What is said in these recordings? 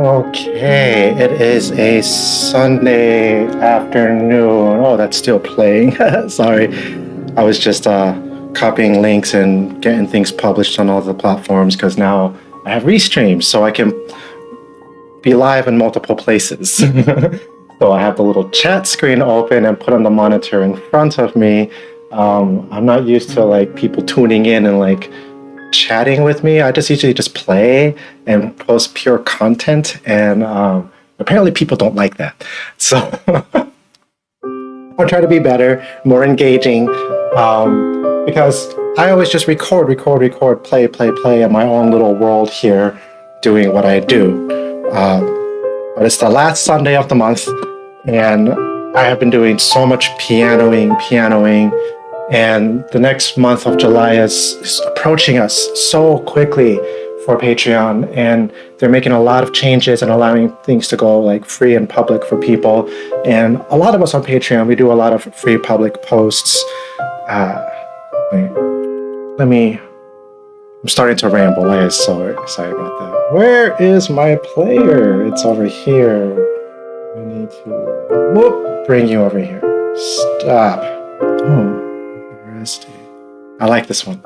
Okay, it is a Sunday afternoon. Oh, that's still playing. Sorry. I was just copying links and getting things published on all the platforms because now I have restreams, so I can be live in multiple places. So I have the little chat screen open and put on the monitor in front of me. I'm not used to like people tuning in and like chatting with me. I just usually just play and post pure content, and apparently people don't like that. So I'll try to be better, more engaging, because I always just record, play in my own little world here, doing what I do. But it's the last Sunday of the month, and I have been doing so much pianoing, and the next month of July is approaching us so quickly for Patreon, and they're making a lot of changes and allowing things to go like free and public for people. And a lot of us on Patreon, we do a lot of free public posts. I'm starting to ramble. I am so sorry about that. Where is my player? It's over here. I need to bring you over here. Stop. Oh, Rusty. I like this one.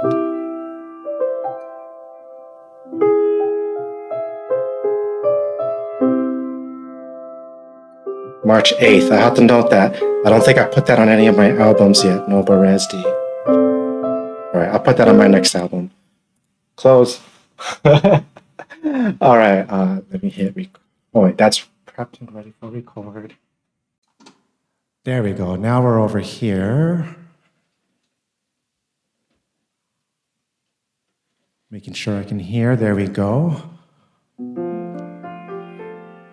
March 8th. I have to note that. I don't think I put that on any of my albums yet. No Baresdi. All right, I'll put that on my next album. Close. All right, let me hit record. Oh wait, that's prepped and ready for record. There we go. Now we're over here. Making sure I can hear. There we go.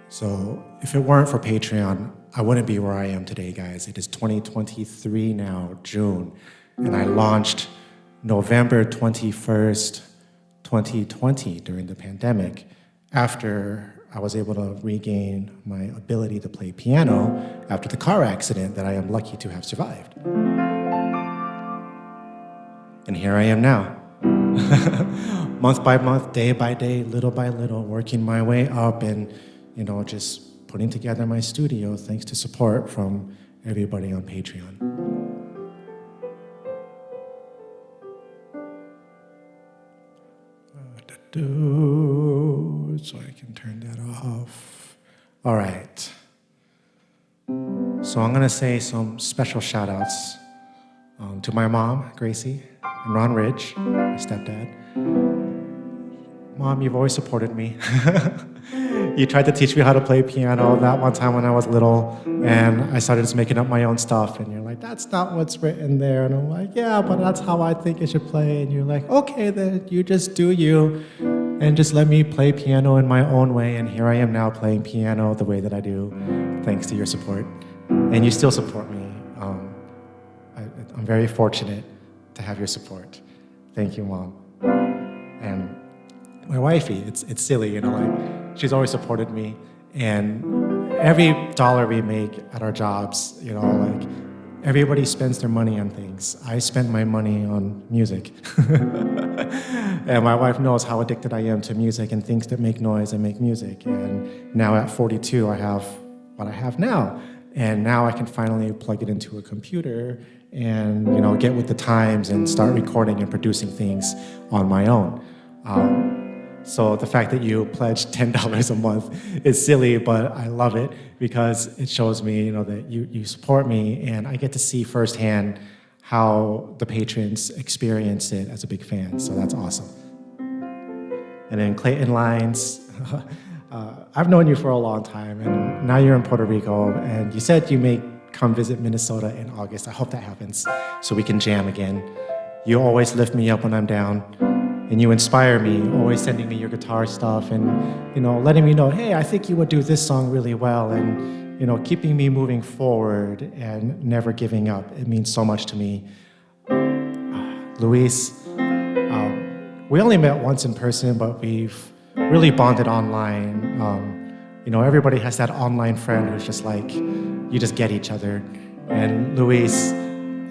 So if it weren't for Patreon, I wouldn't be where I am today, guys. It is 2023 now, June, and I launched November 21st, 2020 during the pandemic, after I was able to regain my ability to play piano after the car accident that I am lucky to have survived. And here I am now. Month by month, day by day, little by little, working my way up and, just putting together my studio thanks to support from everybody on Patreon. So I can turn that off. All right. So I'm going to say some special shout outs to my mom, Gracie, and Ron Wridge, my stepdad. Mom, you've always supported me. You tried to teach me how to play piano that one time when I was little, and I started just making up my own stuff, and you're like, that's not what's written there. And I'm like, yeah, but that's how I think it should play. And you're like, okay, then you just do you, and just let me play piano in my own way. And here I am now playing piano the way that I do, thanks to your support. And you still support me. I'm very fortunate to have your support. Thank you, Mom. And my wifey, it's silly, she's always supported me, and every dollar we make at our jobs, everybody spends their money on things. I spend my money on music. And my wife knows how addicted I am to music and things that make noise and make music. And now at 42, I have what I have now. And now I can finally plug it into a computer and, get with the times and start recording and producing things on my own. So the fact that you pledged $10 a month is silly, but I love it because it shows me, that you support me, and I get to see firsthand how the patrons experience it as a big fan. So that's awesome. And then Clayton Lines, I've known you for a long time, and now you're in Puerto Rico, and you said you may come visit Minnesota in August. I hope that happens so we can jam again. You always lift me up when I'm down. And you inspire me, always sending me your guitar stuff and, letting me know, hey, I think you would do this song really well, and, keeping me moving forward and never giving up. It means so much to me. Luis, we only met once in person, but we've really bonded online. Everybody has that online friend who's just like, you just get each other. And Luis,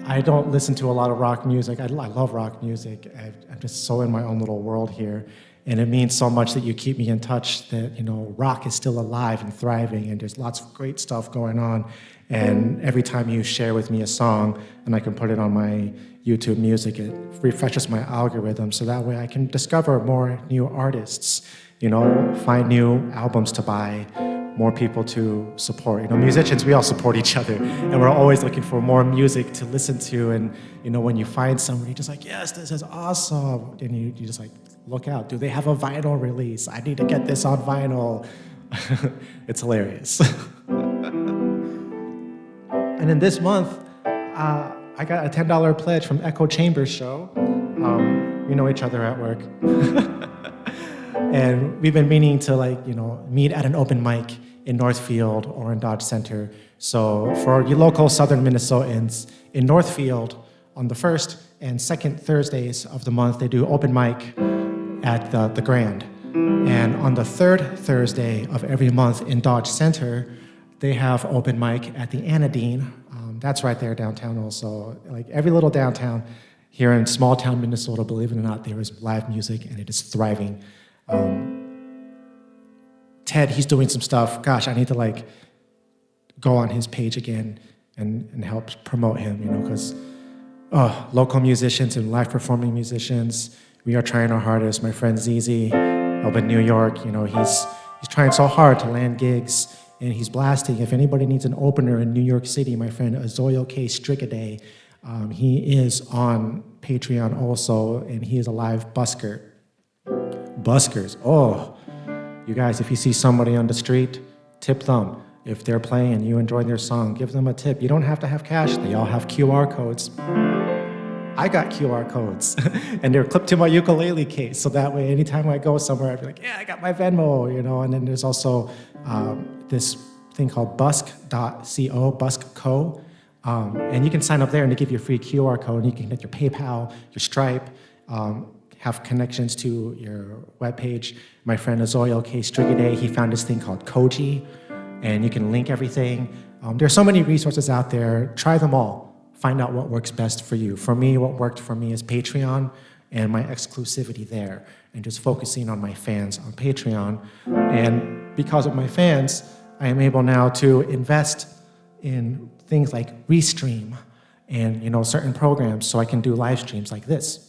I don't listen to a lot of rock music. I love rock music. I'm just so in my own little world here. And it means so much that you keep me in touch that, rock is still alive and thriving, and there's lots of great stuff going on. And every time you share with me a song and I can put it on my YouTube music, it refreshes my algorithm so that way I can discover more new artists, find new albums to buy, more people to support. Musicians, we all support each other, and we're always looking for more music to listen to. And when you find someone, you're just like, yes, this is awesome, and you just like look out. Do they have a vinyl release? I need to get this on vinyl. It's hilarious. And in this month, I got a $10 pledge from EchoChamberShow. We know each other at work. And we've been meaning to meet at an open mic in Northfield or in Dodge Center. So for you local Southern Minnesotans, in Northfield on the first and second Thursdays of the month, they do open mic at the Grand. And on the third Thursday of every month in Dodge Center, they have open mic at the Anodyne. That's right there downtown also. Like every little downtown here in small town Minnesota, believe it or not, there is live music and it is thriving. Ted, he's doing some stuff. Gosh, I need to go on his page again and help promote him, because local musicians and live performing musicians, we are trying our hardest. My friend ZZ up in New York, he's trying so hard to land gigs, and he's blasting. If anybody needs an opener in New York City, my friend Azoyo K. Strigaday, he is on Patreon also, and he is a live busker. Buskers, you guys, if you see somebody on the street, tip them. If they're playing and you enjoy their song, give them a tip. You don't have to have cash. They all have QR codes. I got QR codes, and they're clipped to my ukulele case, so that way anytime I go somewhere, I'd be like, yeah, I got my Venmo, And then there's also this thing called busk.co, Busk.co, and you can sign up there and they give you a free QR code, and you can get your PayPal, your Stripe, have connections to your webpage. My friend Azoyo K. Strigaday, he found this thing called Koji, and you can link everything. There's so many resources out there. Try them all. Find out what works best for you. For me, what worked for me is Patreon and my exclusivity there, and just focusing on my fans on Patreon. And because of my fans, I am able now to invest in things like Restream and certain programs, so I can do live streams like this.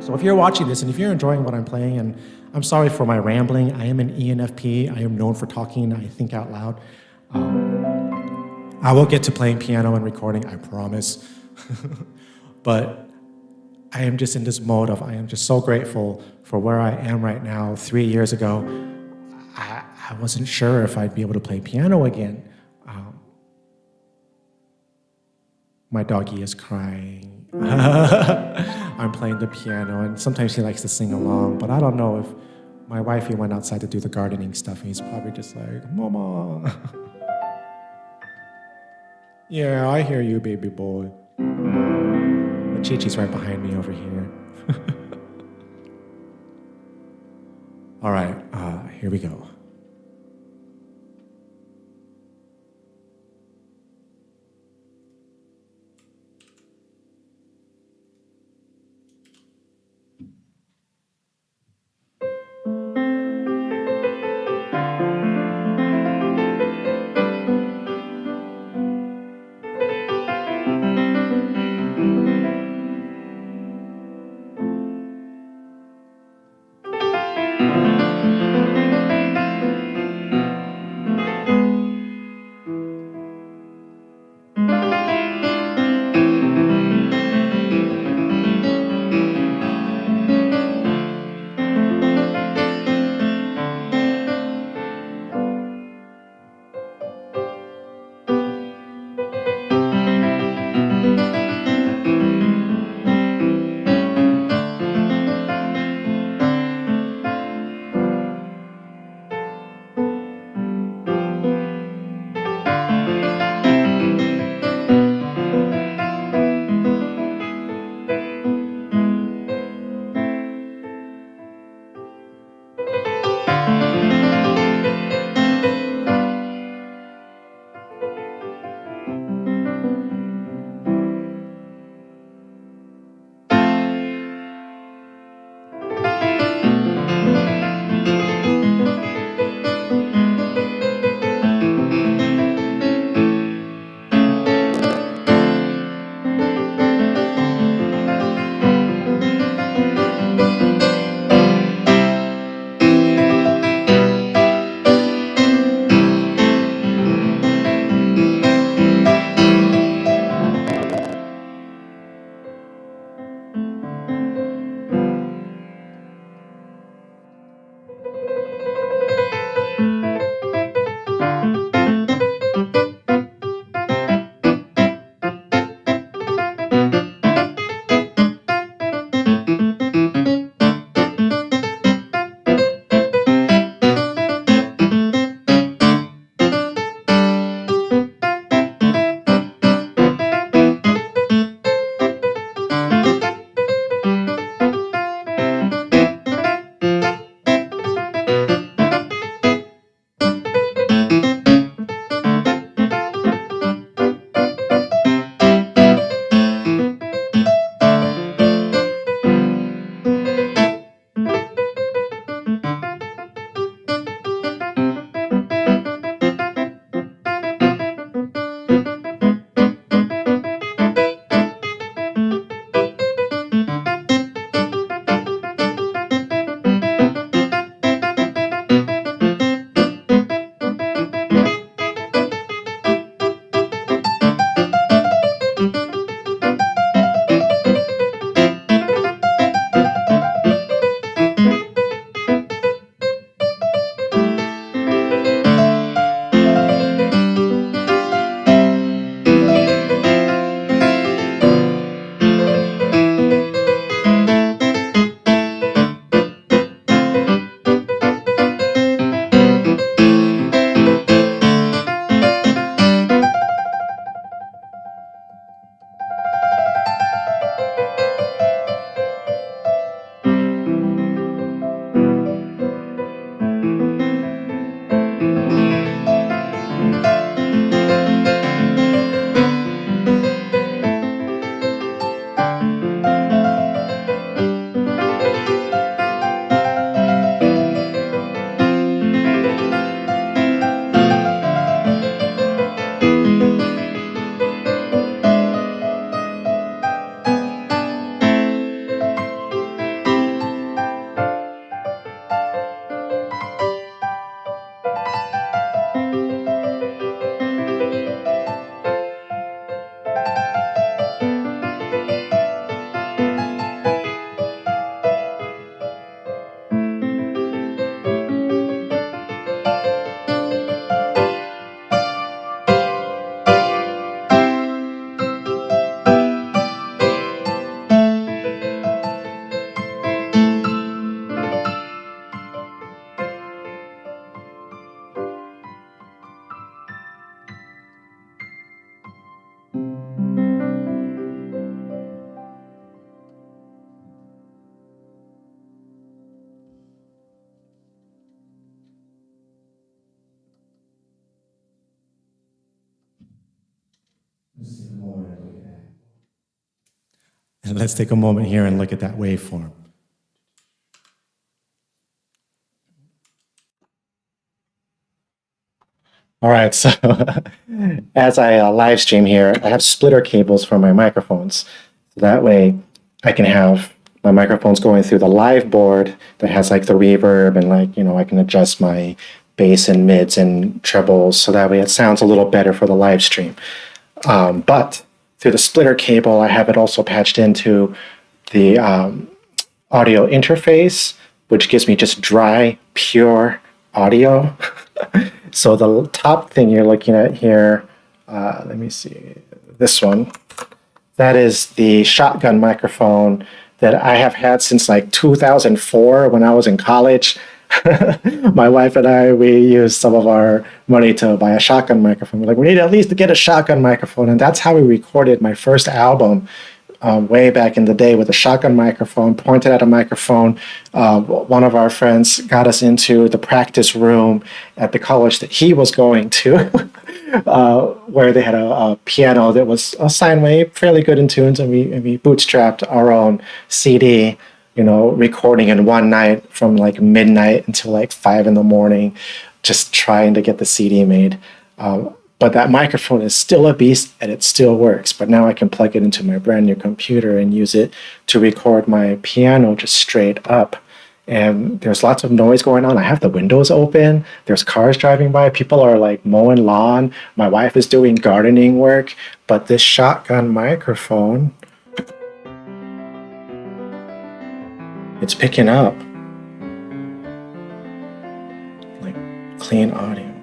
So if you're watching this and if you're enjoying what I'm playing, and I'm sorry for my rambling, I am an ENFP. I am known for talking. I think out loud. I will get to playing piano and recording, I promise. But I am just in this mode of I am just so grateful for where I am right now. 3 years ago, I wasn't sure if I'd be able to play piano again. My doggy is crying. I'm playing the piano, and sometimes he likes to sing along, but I don't know if my wifey went outside to do the gardening stuff, and he's probably just like, Mama. Yeah, I hear you, baby boy. But Chi-Chi's right behind me over here. All right, here we go. And let's take a moment here and look at that waveform. All right, so as I live stream here, I have splitter cables for my microphones. So that way I can have my microphones going through the live board that has like the reverb and like, I can adjust my bass and mids and trebles so that way it sounds a little better for the live stream. But through the splitter cable, I have it also patched into the audio interface, which gives me just dry, pure audio. So the top thing you're looking at here, let me see, this one, that is the shotgun microphone that I have had since like 2004 when I was in college. My wife and I, we used some of our money to buy a shotgun microphone. We're like, we need at least to get a shotgun microphone. And that's how we recorded my first album way back in the day with a shotgun microphone, pointed at a microphone. One of our friends got us into the practice room at the college that he was going to, where they had a piano that was a sine wave, fairly good in tunes, and we bootstrapped our own CD, recording in one night from like midnight until like 5 a.m, just trying to get the CD made. But that microphone is still a beast and it still works. But now I can plug it into my brand new computer and use it to record my piano just straight up. And there's lots of noise going on. I have the windows open. There's cars driving by. People are like mowing lawn. My wife is doing gardening work. But this shotgun microphone, it's picking up like clean audio.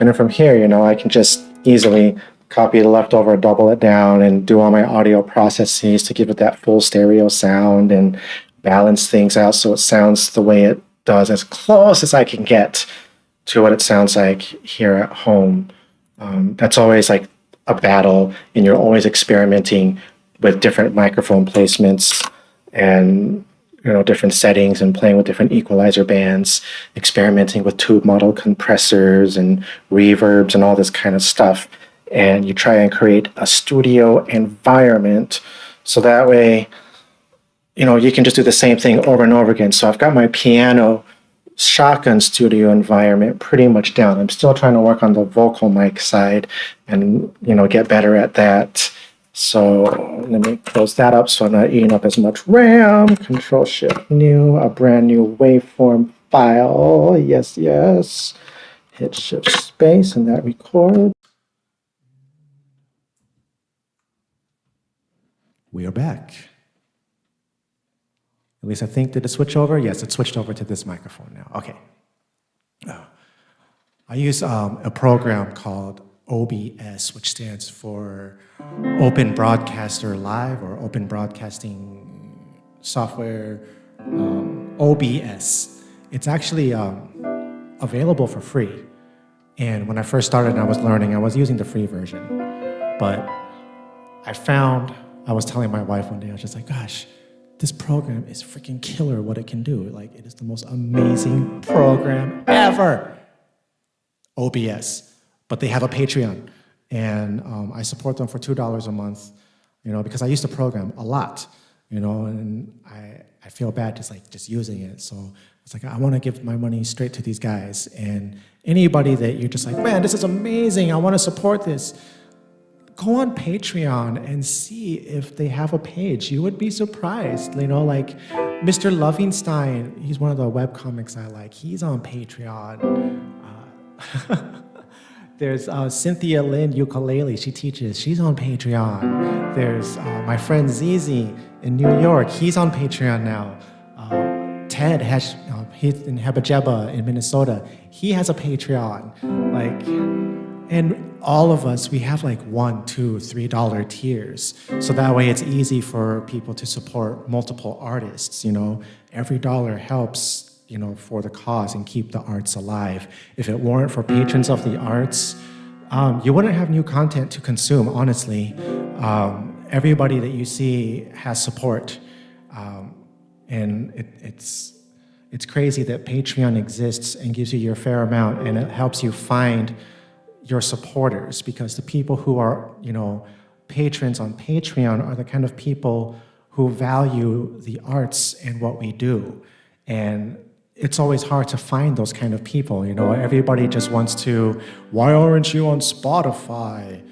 And then from here, I can just easily copy the leftover, double it down, and do all my audio processes to give it that full stereo sound and balance things out so it sounds the way it does, as close as I can get to what it sounds like here at home. That's always like a battle, and you're always experimenting with different microphone placements and different settings and playing with different equalizer bands, experimenting with tube model compressors and reverbs and all this kind of stuff. And you try and create a studio environment so that way, you can just do the same thing over and over again. So I've got my piano shotgun studio environment pretty much down. I'm still trying to work on the vocal mic side and, get better at that. So let me close that up so I'm not eating up as much RAM. Control Shift New, a brand new waveform file. Yes. Hit Shift Space and that records. We are back. At least I think, did it switch over? Yes, it switched over to this microphone now. Okay. I use a program called OBS, which stands for Open Broadcaster Live, or Open Broadcasting Software, OBS. It's actually available for free. And when I first started and I was learning, I was using the free version. But I was telling my wife one day, I was just like, gosh, this program is freaking killer what it can do. Like, it is the most amazing program ever. OBS. But they have a Patreon, and I support them for $2 a month, because I used to program a lot, and I feel bad just using it. So it's like, I want to give my money straight to these guys. And anybody that you're just like, man, this is amazing, I want to support this, go on Patreon and see if they have a page. You would be surprised, like Mr. Lovingstein, he's one of the webcomics I like, he's on Patreon. There's Cynthia Lynn Ukulele, she teaches, she's on Patreon. There's my friend Zizi in New York, he's on Patreon now. Ted, he's in Hebajeba in Minnesota, he has a Patreon. And all of us, we have like $1, $2, $3 tiers. So that way it's easy for people to support multiple artists, Every dollar helps, for the cause and keep the arts alive. If it weren't for patrons of the arts, you wouldn't have new content to consume, honestly. Everybody that you see has support. And It's crazy that Patreon exists and gives you your fair amount, and it helps you find your supporters, because the people who are, patrons on Patreon are the kind of people who value the arts and what we do. And it's always hard to find those kind of people, Everybody just wants to, why aren't you on Spotify?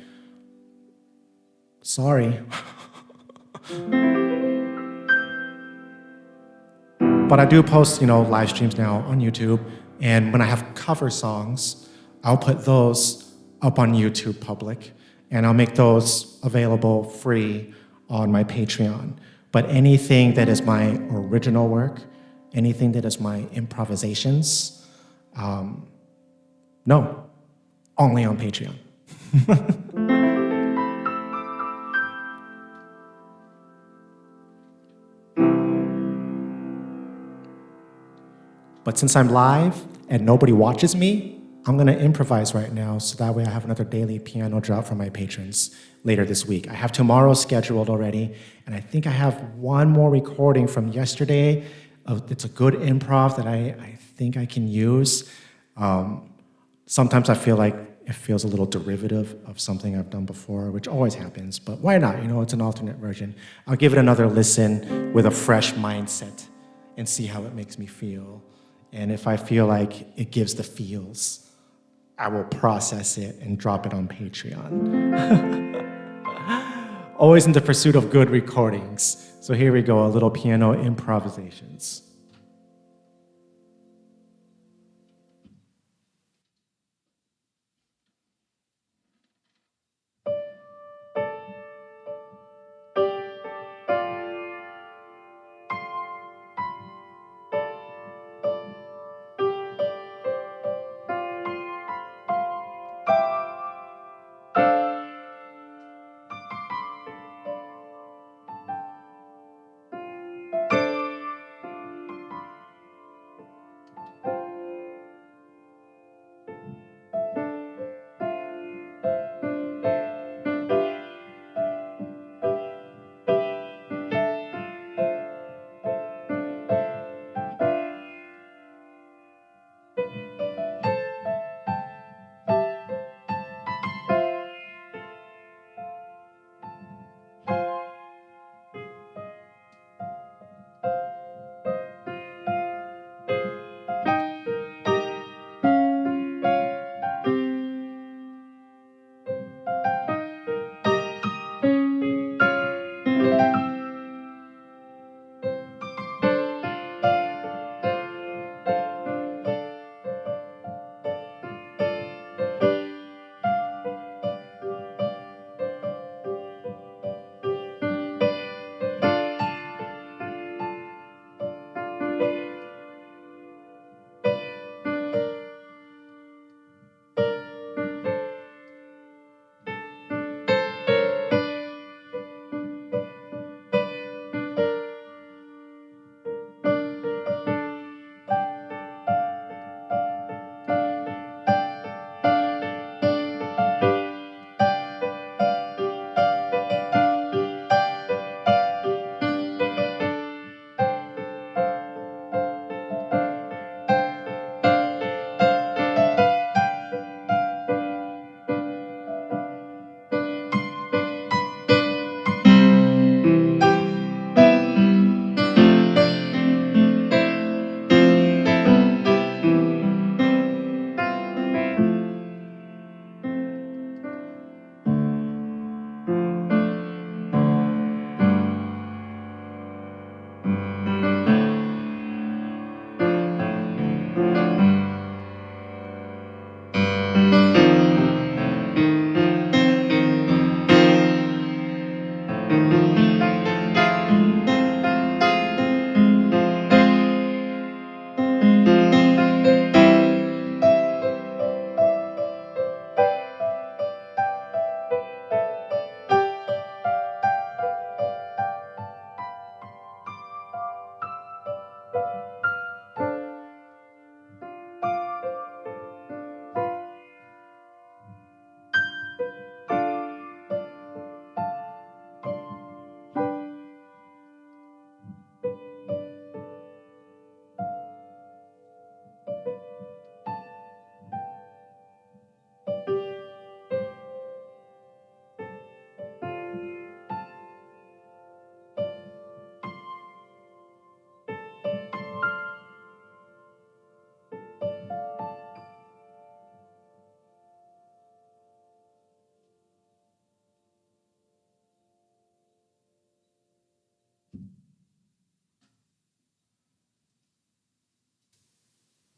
Sorry. But I do post, live streams now on YouTube, and when I have cover songs, I'll put those up on YouTube public, and I'll make those available free on my Patreon. But anything that is my original work, anything that is my improvisations, no, only on Patreon. But since I'm live and nobody watches me, I'm gonna improvise right now so that way I have another daily piano drop from my patrons later this week. I have tomorrow scheduled already, and I think I have one more recording from yesterday. It's a good improv that I think I can use. Sometimes I feel like it feels a little derivative of something I've done before, which always happens, but why not? It's an alternate version. I'll give it another listen with a fresh mindset and see how it makes me feel. And if I feel like it gives the feels, I will process it and drop it on Patreon. Always in the pursuit of good recordings. So here we go, a little piano improvisations.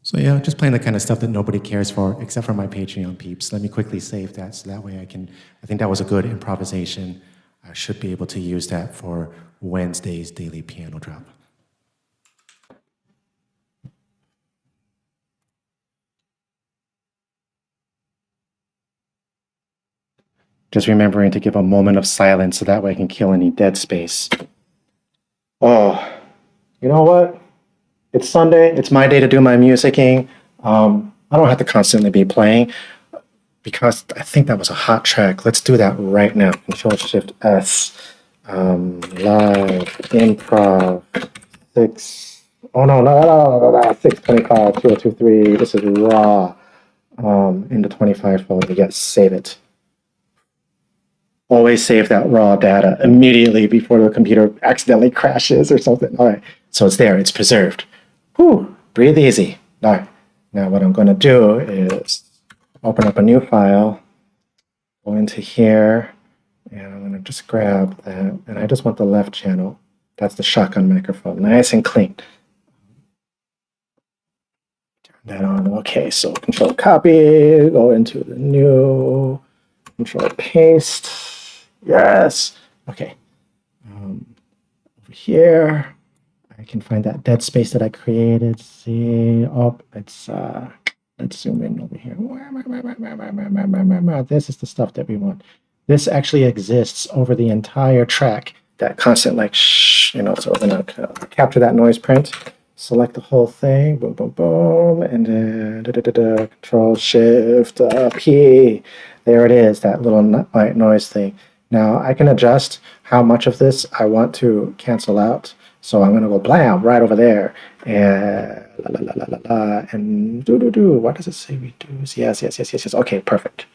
So yeah, just playing the kind of stuff that nobody cares for, except for my Patreon peeps. Let me quickly save that, so that way I think that was a good improvisation. I should be able to use that for Wednesday's daily piano drop. Just remembering to give a moment of silence so that way I can kill any dead space. Oh, you know what? It's Sunday. It's my day to do my musicking. I don't have to constantly be playing because I think that was a hot track. Let's do that right now. Control-Shift-S. Live, improv, 6. Oh, no. 625, 2023. This is raw. In the 25 folder. Yes, save it. Always save that raw data immediately before the computer accidentally crashes or something. All right, so it's there, it's preserved. Whew, breathe easy. All right, now what I'm going to do is open up a new file, go into here, and I'm going to just grab that, and I just want the left channel. That's the shotgun microphone, nice and clean. Turn that on. Okay, so Control Copy, go into the new, Control Paste. Yes. Okay. Over here, I can find that dead space that I created. See, let's zoom in over here. This is the stuff that we want. This actually exists over the entire track. That constant so we're gonna capture that noise print. Select the whole thing. Boom, boom, boom, and then Control-Shift-P. There it is. That little white noise thing. Now I can adjust how much of this I want to cancel out. So I'm going to go blam right over there and and do. What does it say reduce? Yes. Okay, perfect.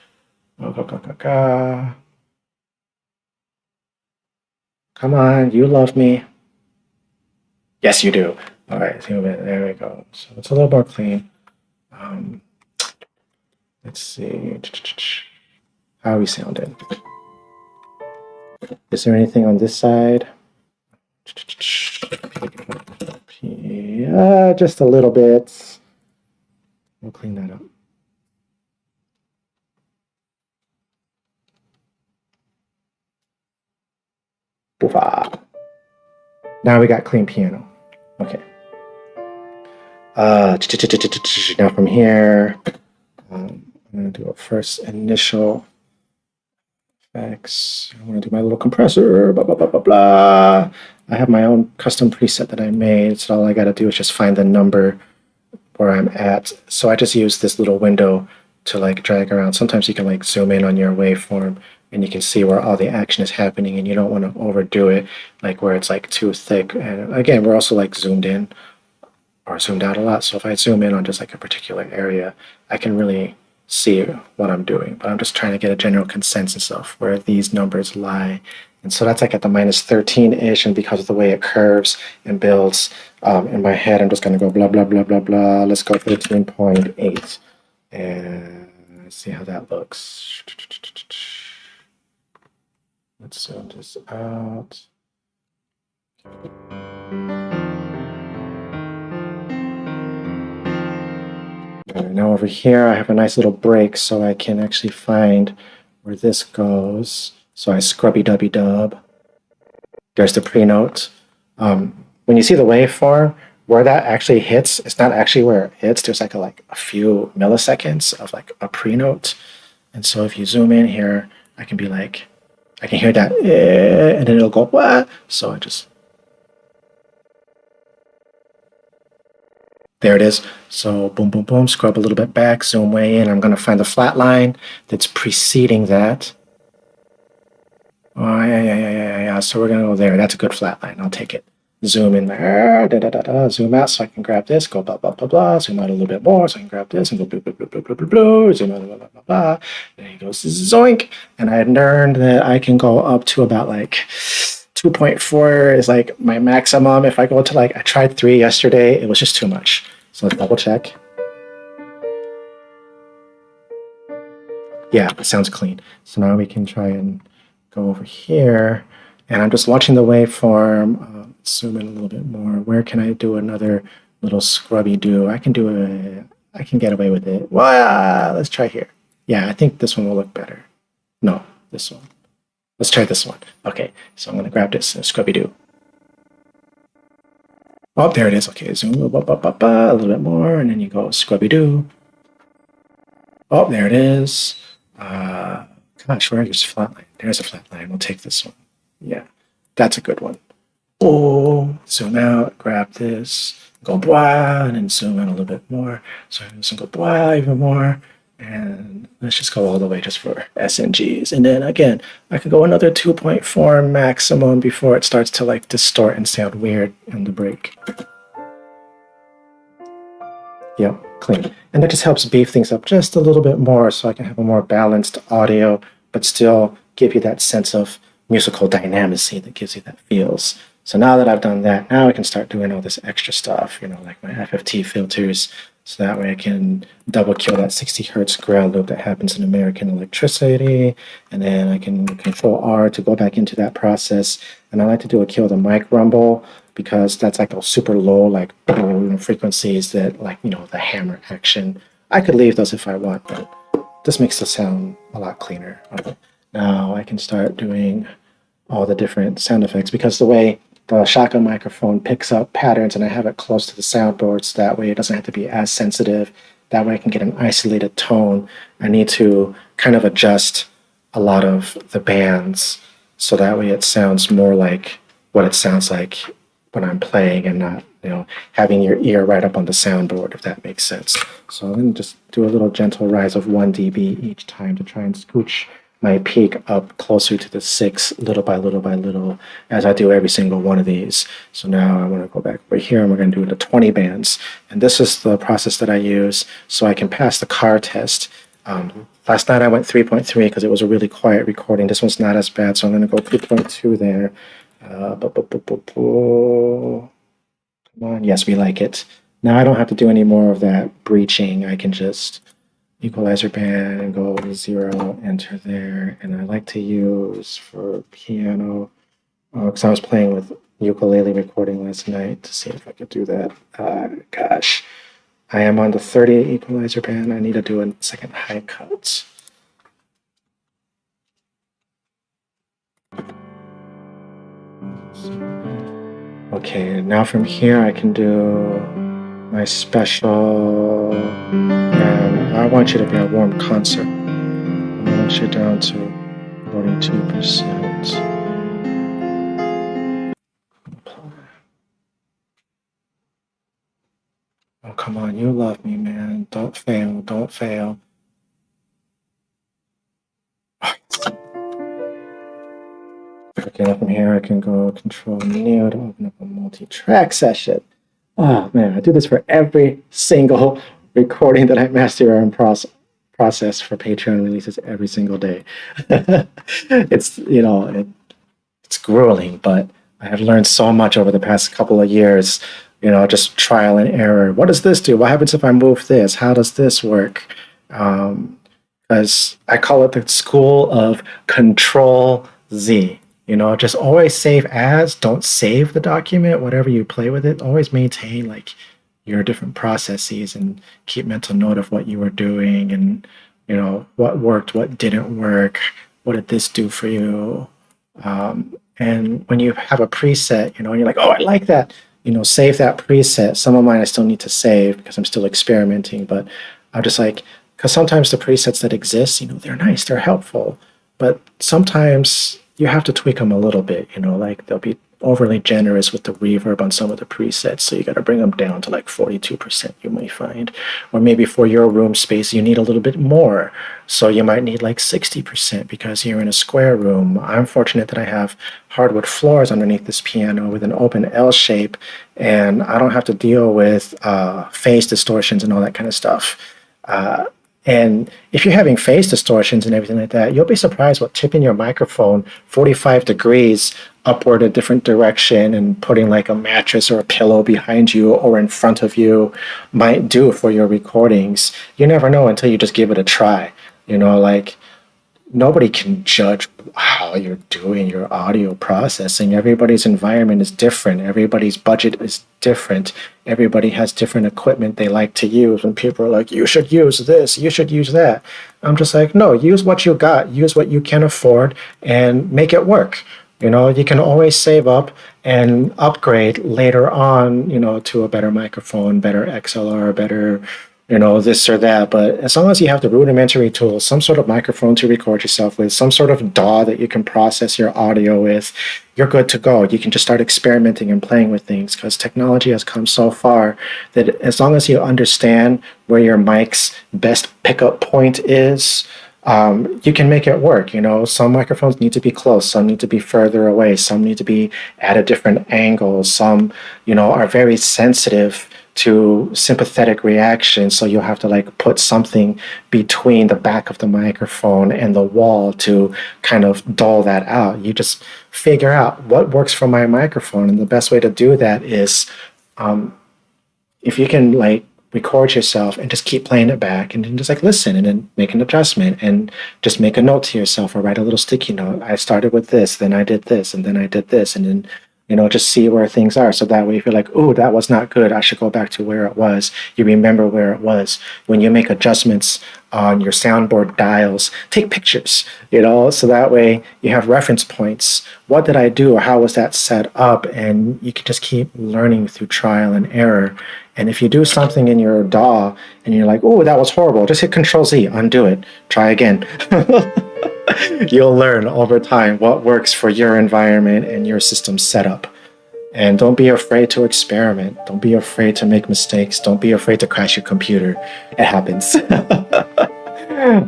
Come on, you love me. Yes, you do. All right, zoom in. There we go. So it's a little more clean. Let's see. How are we sounding? Is there anything on this side? Yeah, just a little bit. We'll clean that up. Now we got clean piano. Okay. Now from here, I'm going to do a first initial effects. I'm going to do my little compressor, blah, blah, blah, blah, blah. I have my own custom preset that I made, so all I got to do is just find the number where I'm at. So I just use this little window to like drag around. Sometimes you can like zoom in on your waveform and you can see where all the action is happening, and you don't want to overdo it, like where it's like too thick. And again, we're also like zoomed in or zoomed out a lot. So if I zoom in on just like a particular area, I can really see what I'm doing. But I'm just trying to get a general consensus of where these numbers lie. And so that's like at the minus 13-ish, and because of the way it curves and builds in my head, I'm just going to go blah, blah, blah, blah, blah. Let's go 13.8. And let's see how that looks. Let's zoom this out. Now over here, I have a nice little break so I can actually find where this goes. So I scrubby-dubby-dub. There's the pre-note. When you see the waveform, where that actually hits, it's not actually where it hits. There's like a few milliseconds of like a pre-note. And so if you zoom in here, I can be like, I can hear that, and then it'll go, what? So I just, there it is. So boom, boom, boom, scrub a little bit back, zoom way in. I'm going to find the flat line that's preceding that. Oh, yeah. So we're going to go there. That's a good flat line. I'll take it. Zoom in there, zoom out so I can grab this, go blah, blah, blah, blah, zoom out a little bit more so I can grab this and go blah, blah, blah, blah, blah, blah, blah, zoom out, blah, blah, blah, blah. There he goes, zoink. And I had learned that I can go up to about like 2.4 is like my maximum. If I go to like, I tried 3 yesterday, it was just too much. So let's double check. Yeah, it sounds clean. So now we can try and go over here. And I'm just watching the waveform, zoom in a little bit more. Where can I do another little scrubby do. I can get away with it. Well, let's try here. Yeah, I think this one will look better. No, this one. Let's try this one. Okay, so I'm gonna grab this scrubby do. Oh, there it is. Okay, zoom a little bit more, and then you go scrubby do. Oh, there it is. Gosh, where is flat line? There's a flat line. We'll take this one. Yeah, that's a good one. Oh, zoom out, grab this, go blah, and then zoom in a little bit more. So this one go blah even more. And let's just go all the way just for SNGs. And then again, I could go another 2.4 maximum before it starts to like distort and sound weird in the break. Yep, clean. And that just helps beef things up just a little bit more so I can have a more balanced audio, but still give you that sense of musical dynamicy that gives you that feels. So now that I've done that, now I can start doing all this extra stuff, like my FFT filters, so that way I can double kill that 60 hertz ground loop that happens in American electricity, and then I can control R to go back into that process. And I like to do a kill the mic rumble because that's like those super low like frequencies that the hammer action. I could leave those if I want, but this makes the sound a lot cleaner. Okay. Now I can start doing all the different sound effects because the way the shotgun microphone picks up patterns and I have it close to the soundboard so that way it doesn't have to be as sensitive. That way I can get an isolated tone. I need to kind of adjust a lot of the bands so that way it sounds more like what it sounds like when I'm playing and not, having your ear right up on the soundboard, if that makes sense. So I'm going to just do a little gentle rise of 1 dB each time to try and scooch my peak up closer to the 6 little by little by little as I do every single one of these. So now I want to go back over here and we're going to do the 20 bands. And this is the process that I use so I can pass the car test. Last night I went 3.3 because it was a really quiet recording. This one's not as bad, so I'm going to go 3.2 there. Come on, yes, we like it. Now I don't have to do any more of that breaching. I can just equalizer band and go 0, enter there. And I like to use for piano, because I was playing with ukulele recording last night to see if I could do that. Gosh, I am on the 30 equalizer band. I need to do a second high cut. Okay, now from here I can do my special, and I want you to be a warm concert. I want you down to 42%. Oh, come on, you love me, man. Don't fail, don't fail. Okay, now from here I can go Control New to open up a multi-track session. Oh man, I do this for every single recording that I master and process for Patreon releases every single day. It's it's grueling, but I have learned so much over the past couple of years. Just trial and error. What does this do? What happens if I move this? How does this work? Because I call it the school of Control Z. Just always save as, don't save the document, whatever you play with it. Always maintain like your different processes and keep mental note of what you were doing and, what worked, what didn't work, what did this do for you. And when you have a preset, and you're like, oh, I like that, save that preset. Some of mine I still need to save because I'm still experimenting, but I'm just like, because sometimes the presets that exist, they're nice, they're helpful, but sometimes you have to tweak them a little bit, like they'll be overly generous with the reverb on some of the presets, so you got to bring them down to like 42%, you might find. Or maybe for your room space, you need a little bit more, so you might need like 60% because you're in a square room. I'm fortunate that I have hardwood floors underneath this piano with an open L shape, and I don't have to deal with phase distortions and all that kind of stuff. And if you're having phase distortions and everything like that, you'll be surprised what tipping your microphone 45 degrees upward a different direction and putting like a mattress or a pillow behind you or in front of you might do for your recordings. You never know until you just give it a try. Like nobody can judge how you're doing your audio processing. Everybody's environment is different. Everybody's budget is different. Everybody has different equipment they like to use. When people are like, you should use this, you should use that. I'm just like, no, use what you got, use what you can afford, and make it work. You can always save up and upgrade later on, to a better microphone, better XLR, better, this or that. But as long as you have the rudimentary tools, some sort of microphone to record yourself with, some sort of DAW that you can process your audio with, you're good to go. You can just start experimenting and playing with things, because technology has come so far that as long as you understand where your mic's best pickup point is, you can make it work. Some microphones need to be close, some need to be further away, some need to be at a different angle, some, are very sensitive to sympathetic reactions. So you'll have to put something between the back of the microphone and the wall to kind of dull that out. You just figure out what works for my microphone. And the best way to do that is if you can record yourself and just keep playing it back, and then just listen and then make an adjustment and just make a note to yourself or write a little sticky note. I started with this, then I did this, and then I did this, and then just see where things are. So that way, if you're like, oh, that was not good, I should go back to where it was. You remember where it was. When you make adjustments on your soundboard dials, take pictures, so that way you have reference points. What did I do, or how was that set up? And you can just keep learning through trial and error. And if you do something in your DAW and you're like, oh, that was horrible, just hit Control Z, undo it, try again. You'll learn over time what works for your environment and your system setup. And don't be afraid to experiment. Don't be afraid to make mistakes. Don't be afraid to crash your computer. It happens.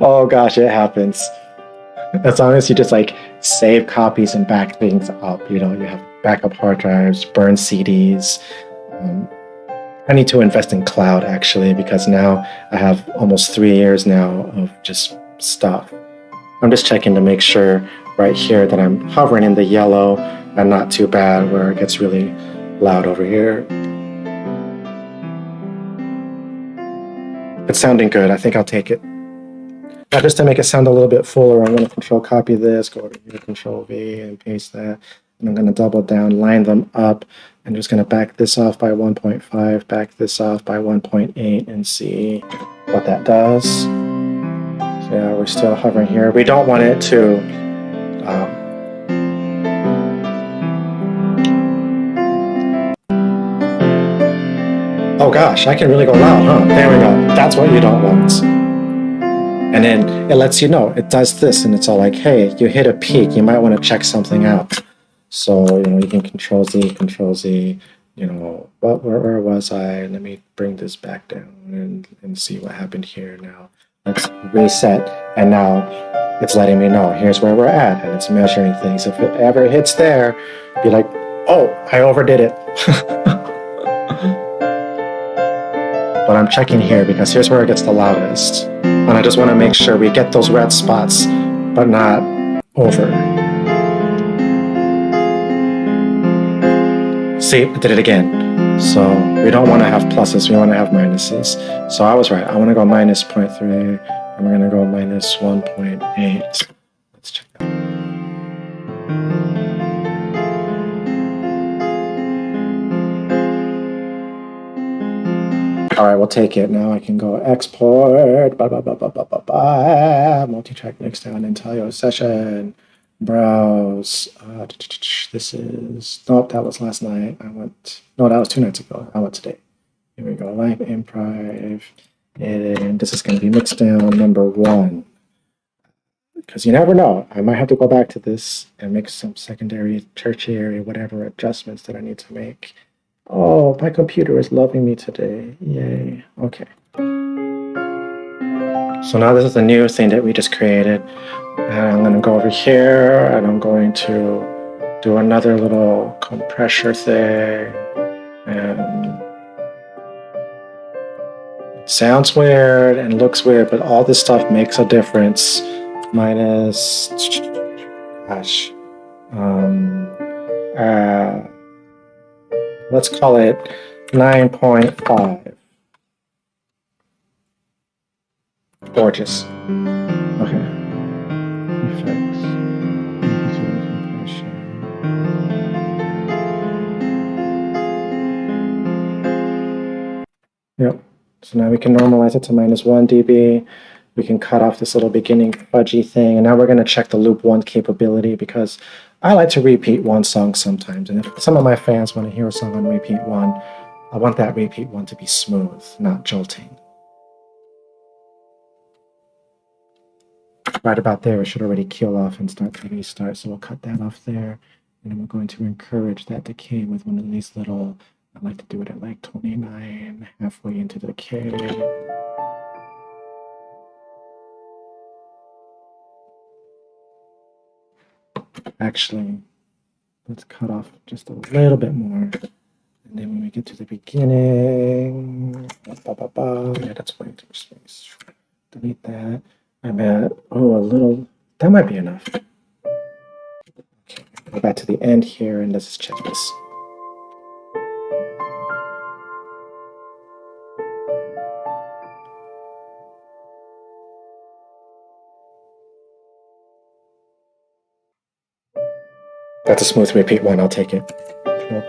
Oh gosh, it happens. As long as you just save copies and back things up, you have backup hard drives, burn CDs. I need to invest in cloud actually, because now I have almost 3 years now of just stuff. I'm just checking to make sure right here that I'm hovering in the yellow and not too bad where it gets really loud over here. It's sounding good. I think I'll take it. Now, just to make it sound a little bit fuller, I'm going to Control copy this, go over here, Control V, and paste that. And I'm going to double down, line them up. I'm just going to back this off by 1.5, back this off by 1.8, and see what that does. So yeah, we're still hovering here. We don't want it to oh gosh, I can really go loud, huh? There we go. That's what you don't want. And then it lets you know, it does this, and it's all like, hey, you hit a peak, you might want to check something out. So, you can Control Z, where was I? Let me bring this back down and see what happened here now. Let's reset, and now it's letting me know, here's where we're at, and it's measuring things. If it ever hits there, be like, oh, I overdid it. But I'm checking here because here's where it gets the loudest. And I just want to make sure we get those red spots, but not over. See, I did it again. So we don't want to have pluses, we want to have minuses. So I was right. I want to go minus 0.3, and we're going to go minus 1.8. Let's check that out. All right, we'll take it. Now I can go export, multi-track mix down, Intelio session, browse. This is, nope, that was last night. No, that was 2 nights ago. I went today. Here we go, live improv. And this is going to be mixed down number 1. Because you never know. I might have to go back to this and make some secondary, tertiary, whatever adjustments that I need to make. Oh, my computer is loving me today. Yay. Okay. So now this is the new thing that we just created. And I'm going to go over here and I'm going to do another little compressor thing. And it sounds weird and looks weird, but all this stuff makes a difference. Minus, gosh, let's call it 9.5. Gorgeous. Okay. Yep. So now we can normalize it to -1 dB. We can cut off this little beginning fudgy thing. And now we're going to check the loop 1 capability because I like to repeat one song sometimes. And if some of my fans want to hear a song on repeat 1, I want that repeat 1 to be smooth, not jolting. Right about there, it should already kill off and start to restart. So we'll cut that off there. And then we're going to encourage that decay with one of these little, I like to do it at like 29, halfway into the decay. Actually, let's cut off just a little bit more. And then when we get to the beginning, yeah, that's way too much space. Delete that. I'm at, a little, that might be enough. Okay, go back to the end here and let's just check this. That's a smooth repeat 1, I'll take it. Cool.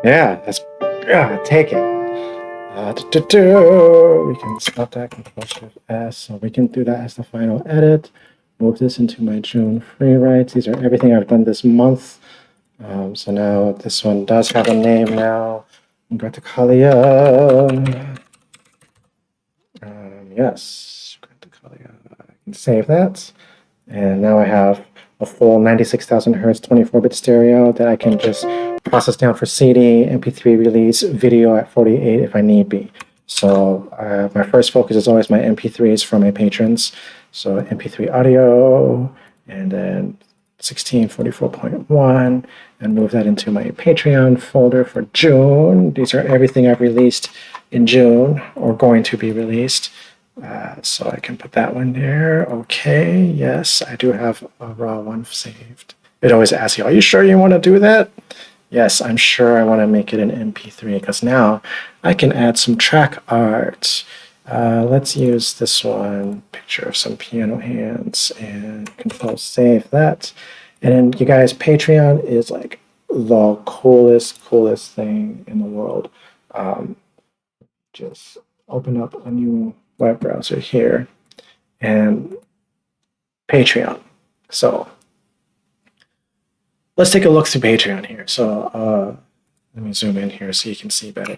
Yeah, take it. We can stop that, Control-Shift-S, so we can do that as the final edit. Move this into my June free writes. These are everything I've done this month. So now this one does have a name now. Graticalia. Yes, Graticalia. I can save that. And now I have a full 96,000 hertz 24-bit stereo that I can just process down for CD, MP3 release, video at 48 if I need be. So my first focus is always my MP3s from my patrons. So MP3 audio, and then 1644.1, and move that into my Patreon folder for June. These are everything I've released in June or going to be released. So I can put that one there. Okay, yes, I do have a raw one saved. It always asks you, are you sure you want to do that? Yes, I'm sure I want to make it an MP3 because now I can add some track art. Let's use this one, picture of some piano hands, and control save that. And then you guys, Patreon is like the coolest thing in the world. Just open up a new web browser here and Patreon. So let's take a look through Patreon here. So let me zoom in here so you can see better.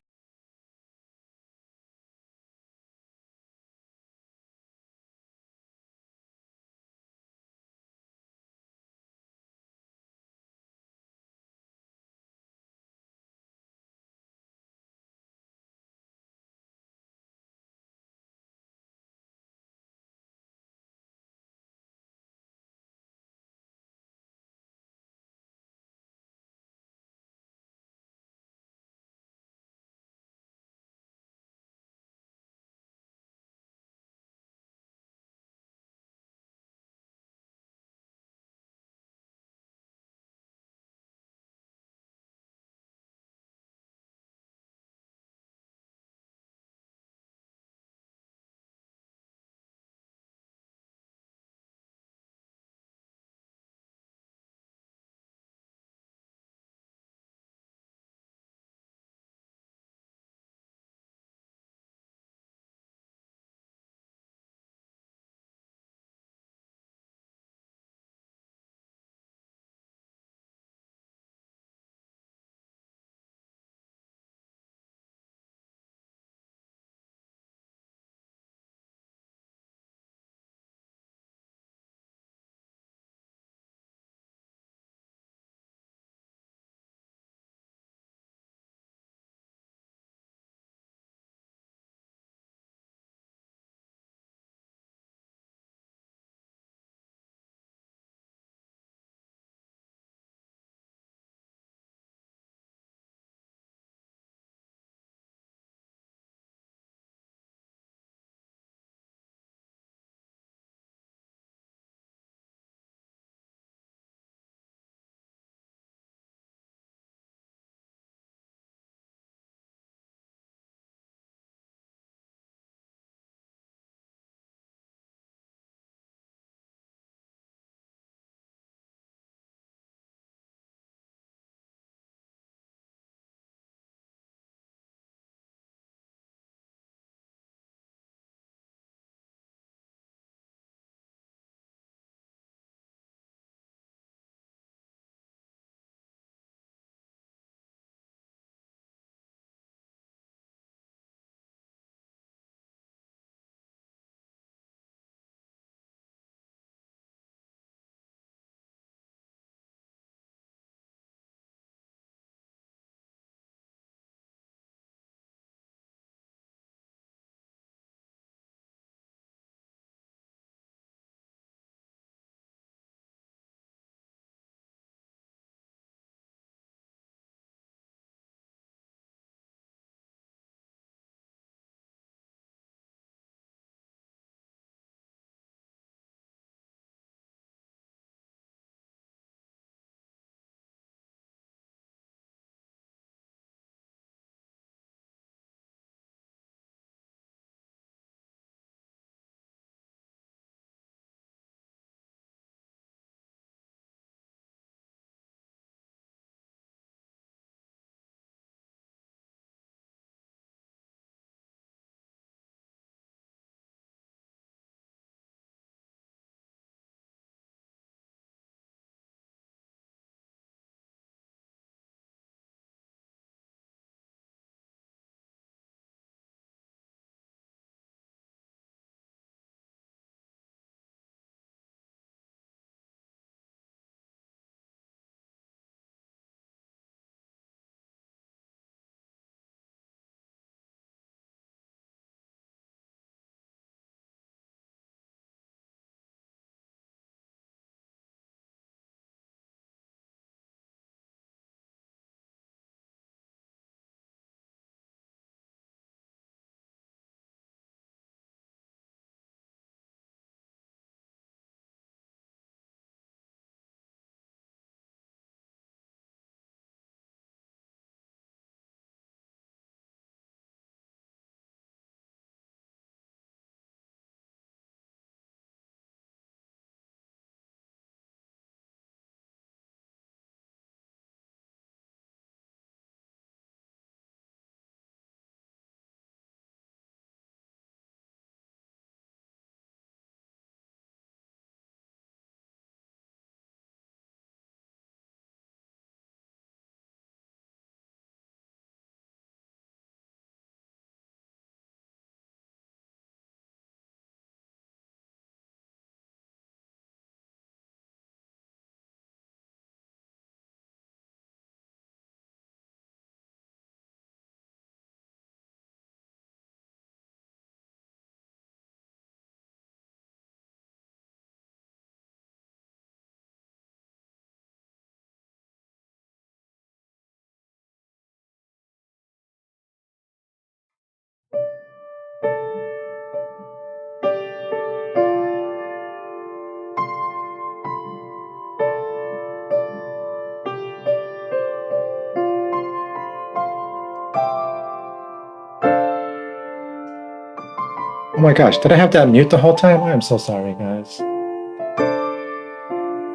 my gosh, did I have that mute the whole time? I'm so sorry, guys.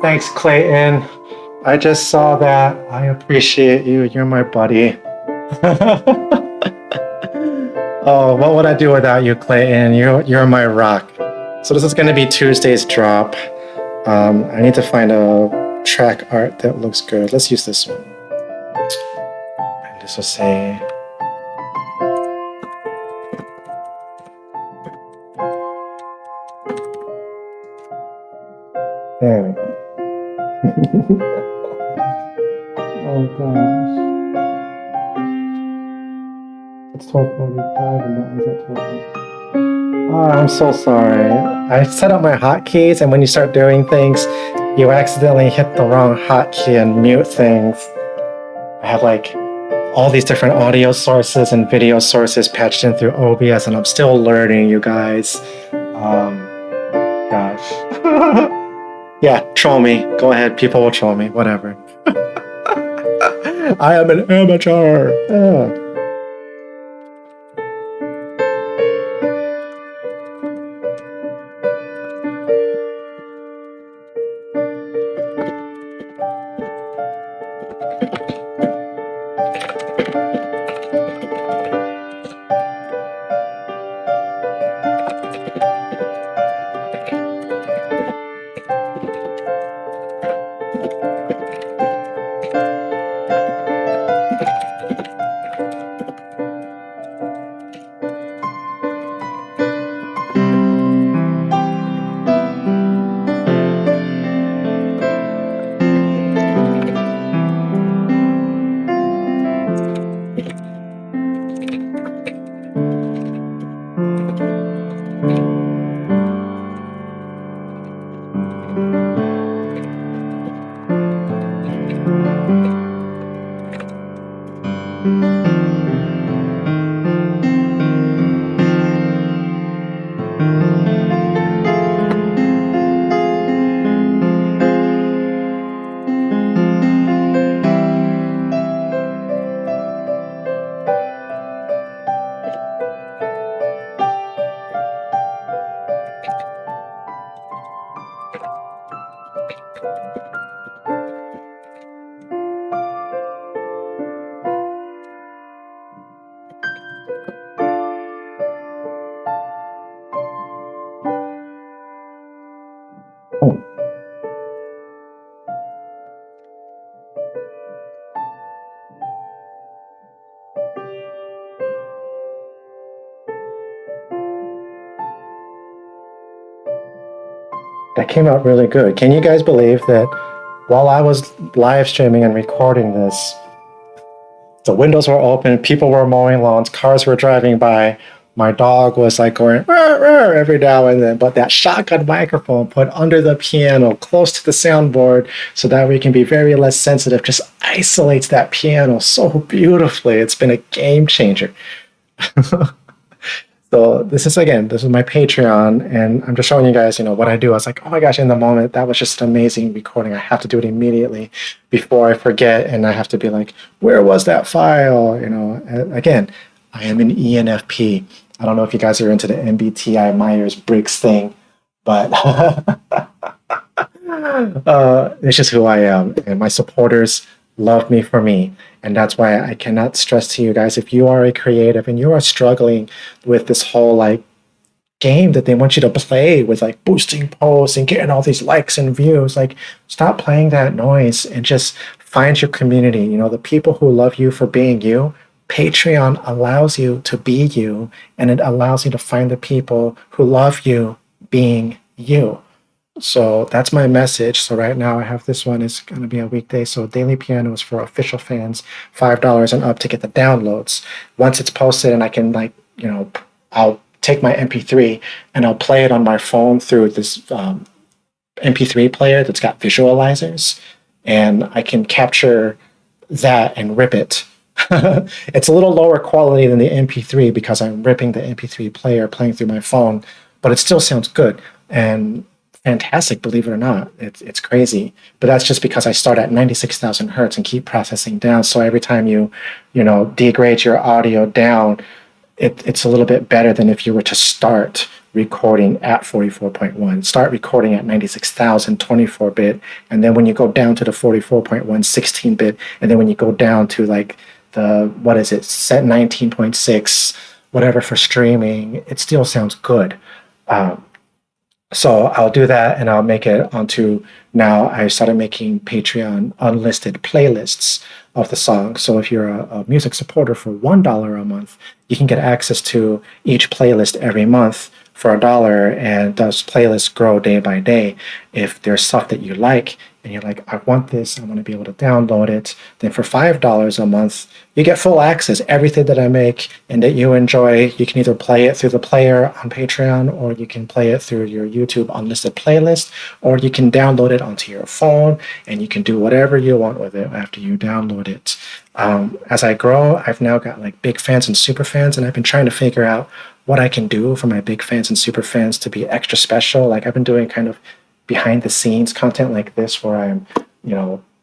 Thanks, Clayton. I just saw that. I appreciate you. You're my buddy. Oh, what would I do without you, Clayton? You're my rock. So this is going to be Tuesday's drop. I need to find a track art that looks good. Let's use this one. And this will say... There we go. Oh gosh. It's 12:45 and that was at 12:00. Oh, I'm so sorry. I set up my hotkeys, and when you start doing things, you accidentally hit the wrong hotkey and mute things. I have like all these different audio sources and video sources patched in through OBS, and I'm still learning, you guys. Gosh. Yeah, troll me. Go ahead. People will troll me. Whatever. I am an amateur. That came out really good. Can you guys believe that while I was live streaming and recording this, the windows were open, people were mowing lawns, cars were driving by, my dog was like going rah, rah, every now and then, but that shotgun microphone put under the piano close to the soundboard so that we can be very less sensitive just isolates that piano so beautifully. It's been a game changer. So this is my Patreon, and I'm just showing you guys, what I do. I was like, oh my gosh, in the moment, that was just an amazing recording. I have to do it immediately before I forget, and I have to be like, where was that file? Again, I am an ENFP. I don't know if you guys are into the MBTI Myers-Briggs thing, but it's just who I am, and my supporters love me for me. And that's why I cannot stress to you guys, if you are a creative and you are struggling with this whole game that they want you to play with boosting posts and getting all these likes and views, stop playing that noise and just find your community. The people who love you for being you. Patreon allows you to be you, and it allows you to find the people who love you being you. So that's my message. So right now I have this one. It's going to be a weekday. So Daily Piano is for official fans, $5 and up to get the downloads. Once it's posted and I can I'll take my MP3 and I'll play it on my phone through this MP3 player that's got visualizers, and I can capture that and rip it. It's a little lower quality than the MP3 because I'm ripping the MP3 player playing through my phone, but it still sounds good and fantastic, believe it or not. It's crazy, but that's just because I start at 96,000 hertz and keep processing down. So every time you degrade your audio down, it's a little bit better than if you were to start recording at 44.1. Start recording at 96,000 24-bit, and then when you go down to the 44.1 16-bit, and then when you go down to like the, what is it, set 19.6, whatever for streaming, it still sounds good. So I'll do that, and I'll make it onto, now I started making Patreon unlisted playlists of the song. So if you're a music supporter for $1 a month, you can get access to each playlist every month for $1, and those playlists grow day by day. If there's stuff that you like and you're like, I want this, I want to be able to download it, then for $5 a month, you get full access. Everything that I make and that you enjoy, you can either play it through the player on Patreon, or you can play it through your YouTube unlisted playlist, or you can download it onto your phone, and you can do whatever you want with it after you download it. As I grow, I've now got like big fans and super fans, and I've been trying to figure out what I can do for my big fans and super fans to be extra special. Like I've been doing kind of behind the scenes content like this, where I'm,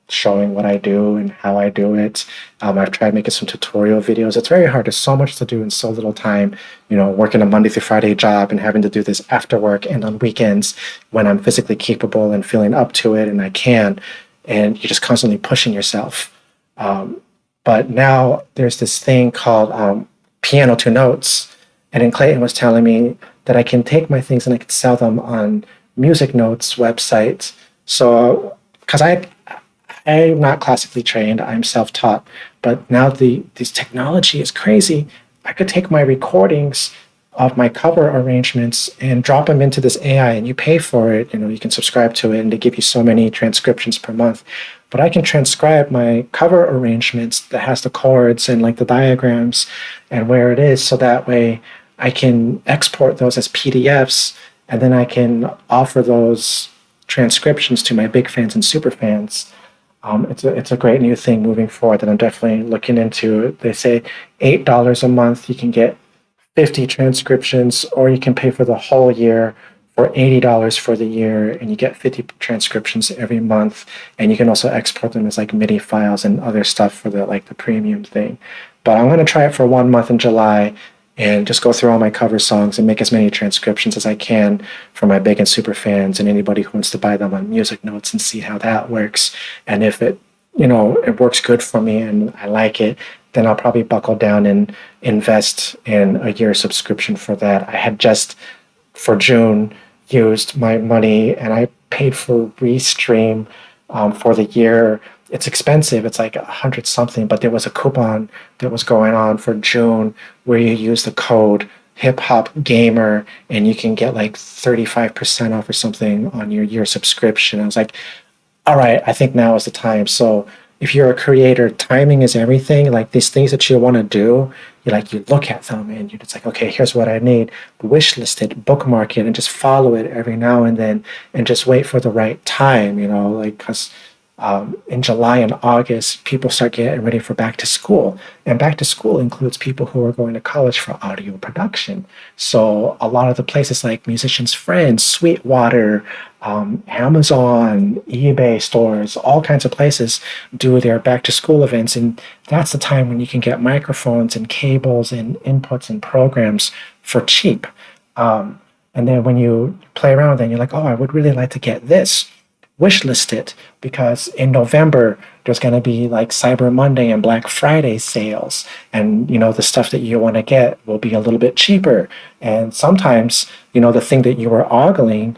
showing what I do and how I do it. I've tried making some tutorial videos. It's very hard. There's so much to do in so little time, working a Monday through Friday job and having to do this after work and on weekends when I'm physically capable and feeling up to it and I can, and you're just constantly pushing yourself. But now there's this thing called piano to notes. And then Clayton was telling me that I can take my things and I can sell them on Music Notes website. So, because I'm not classically trained, I'm self-taught, but now this technology is crazy. I could take my recordings of my cover arrangements and drop them into this AI, and you pay for it. You can subscribe to it, and they give you so many transcriptions per month. But I can transcribe my cover arrangements that has the chords and like the diagrams and where it is, so that way I can export those as PDFs, and then I can offer those transcriptions to my big fans and super fans. It's a great new thing moving forward that I'm definitely looking into. They say $8 a month, you can get 50 transcriptions, or you can pay for the whole year for $80 for the year, and you get 50 transcriptions every month. And you can also export them as like MIDI files and other stuff for the premium thing. But I'm going to try it for 1 month in July and just go through all my cover songs and make as many transcriptions as I can for my big and super fans and anybody who wants to buy them on Music Notes, and see how that works. And if it, it works good for me and I like it, then I'll probably buckle down and invest in a year subscription for that. I had just, for June, used my money and I paid for Restream for the year. It's expensive. It's like 100 something, but there was a coupon that was going on for June where you use the code Hip Hop Gamer and you can get like 35% off or something on your year subscription. I was like, all right, I think now is the time. So if you're a creator, timing is everything. Like these things that you want to do, you look at them and you're just like, okay, here's what I need. Wish list it, bookmark it, and just follow it every now and then, and just wait for the right time. Because in July and August, people start getting ready for back to school. And back to school includes people who are going to college for audio production. So a lot of the places like Musician's Friends, Sweetwater, Amazon, eBay stores, all kinds of places do their back to school events. And that's the time when you can get microphones and cables and inputs and programs for cheap. And then when you play around with it, you're like, oh, I would really like to get this. Wish list it, because in November there's going to be like Cyber Monday and Black Friday sales, and the stuff that you want to get will be a little bit cheaper. And sometimes the thing that you were ogling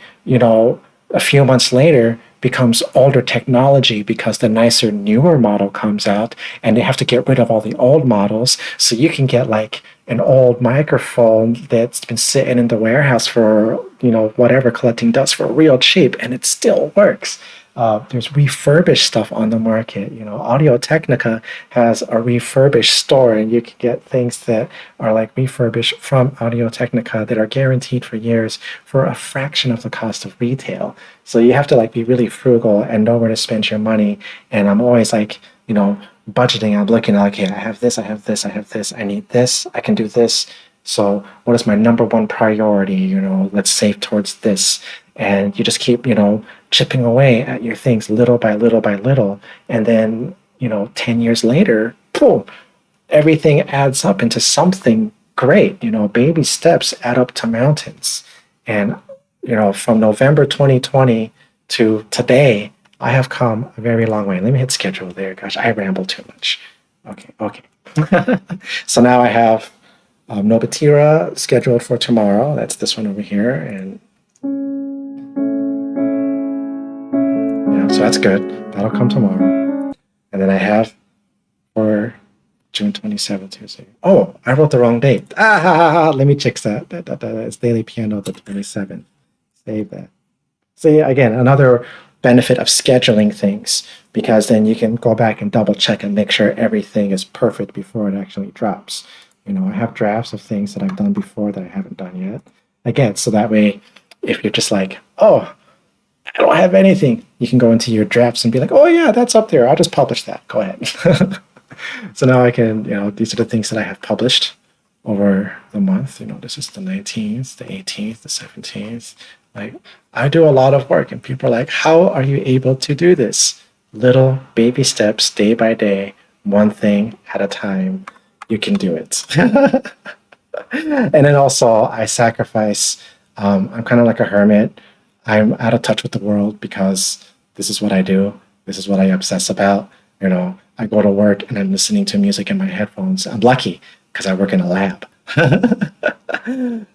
a few months later becomes older technology because the nicer newer model comes out and they have to get rid of all the old models, so you can get like an old microphone that's been sitting in the warehouse for whatever, collecting dust, for real cheap, and it still works. There's refurbished stuff on the market. Audio Technica has a refurbished store, and you can get things that are like refurbished from Audio Technica that are guaranteed for years for a fraction of the cost of retail. So you have to be really frugal and know where to spend your money. And I'm always budgeting. I'm looking at, okay, I have this, I have this, I have this, I need this, I can do this. So what is my number one priority? Let's save towards this. And you just keep, chipping away at your things little by little by little. And then, 10 years later, boom, everything adds up into something great. Baby steps add up to mountains. And, from November 2020 to today, I have come a very long way. Let me hit schedule there. Gosh, I ramble too much. Okay, okay. So now I have Nobatira scheduled for tomorrow. That's this one over here. And yeah, so that's good. That'll come tomorrow. And then I have for June 27th, Tuesday. Oh, I wrote the wrong date. Let me check that. It's daily piano the 27th. Save that. See, again, another benefit of scheduling things, because then you can go back and double check and make sure everything is perfect before it actually drops. I have drafts of things that I've done before that I haven't done yet. Again, so that way, if you're just like, oh, I don't have anything, you can go into your drafts and be like, oh yeah, that's up there. I'll just publish that. Go ahead. So now I can, these are the things that I have published over the month. This is the 19th, the 18th, the 17th. Like, I do a lot of work, and people are like, how are you able to do this? Little baby steps, day by day, one thing at a time. You can do it. And then also, I sacrifice. I'm kind of like a hermit. I'm out of touch with the world because this is what I do. This is what I obsess about. I go to work and I'm listening to music in my headphones. I'm lucky because I work in a lab.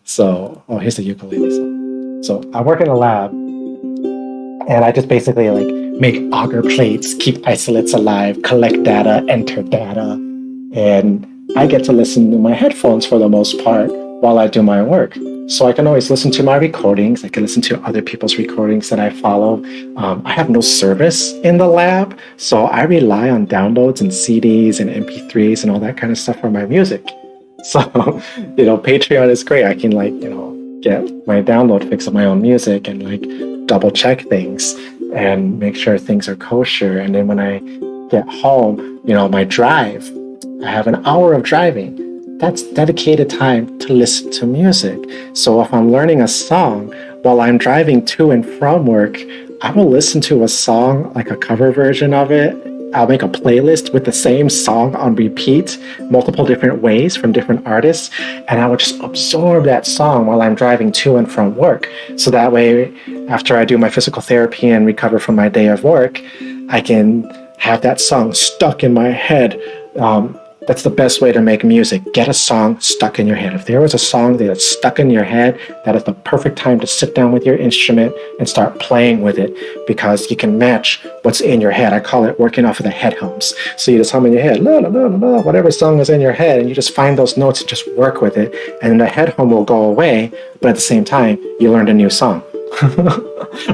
So, here's the ukulele song. So I work in a lab, and I just basically like make auger plates, keep isolates alive, collect data, enter data, and I get to listen to my headphones for the most part while I do my work. So I can always listen to my recordings. I can listen to other people's recordings that I follow. I have no service in the lab, so I rely on downloads and CDs and MP3s and all that kind of stuff for my music. So, Patreon is great. I can get my download fix of my own music and double check things and make sure things are kosher. And then when I get home, my drive, I have an hour of driving. That's dedicated time to listen to music. So if I'm learning a song while I'm driving to and from work, I will listen to a song, like a cover version of it. I'll make a playlist with the same song on repeat, multiple different ways from different artists, and I will just absorb that song while I'm driving to and from work. So that way, after I do my physical therapy and recover from my day of work, I can have that song stuck in my head. That's the best way to make music. Get a song stuck in your head. If there was a song that's stuck in your head, that is the perfect time to sit down with your instrument and start playing with it, because you can match what's in your head. I call it working off of the head hums. So you just hum in your head, la, la, la, la, la, whatever song is in your head, and you just find those notes and just work with it. And the head hum will go away, but at the same time, you learned a new song.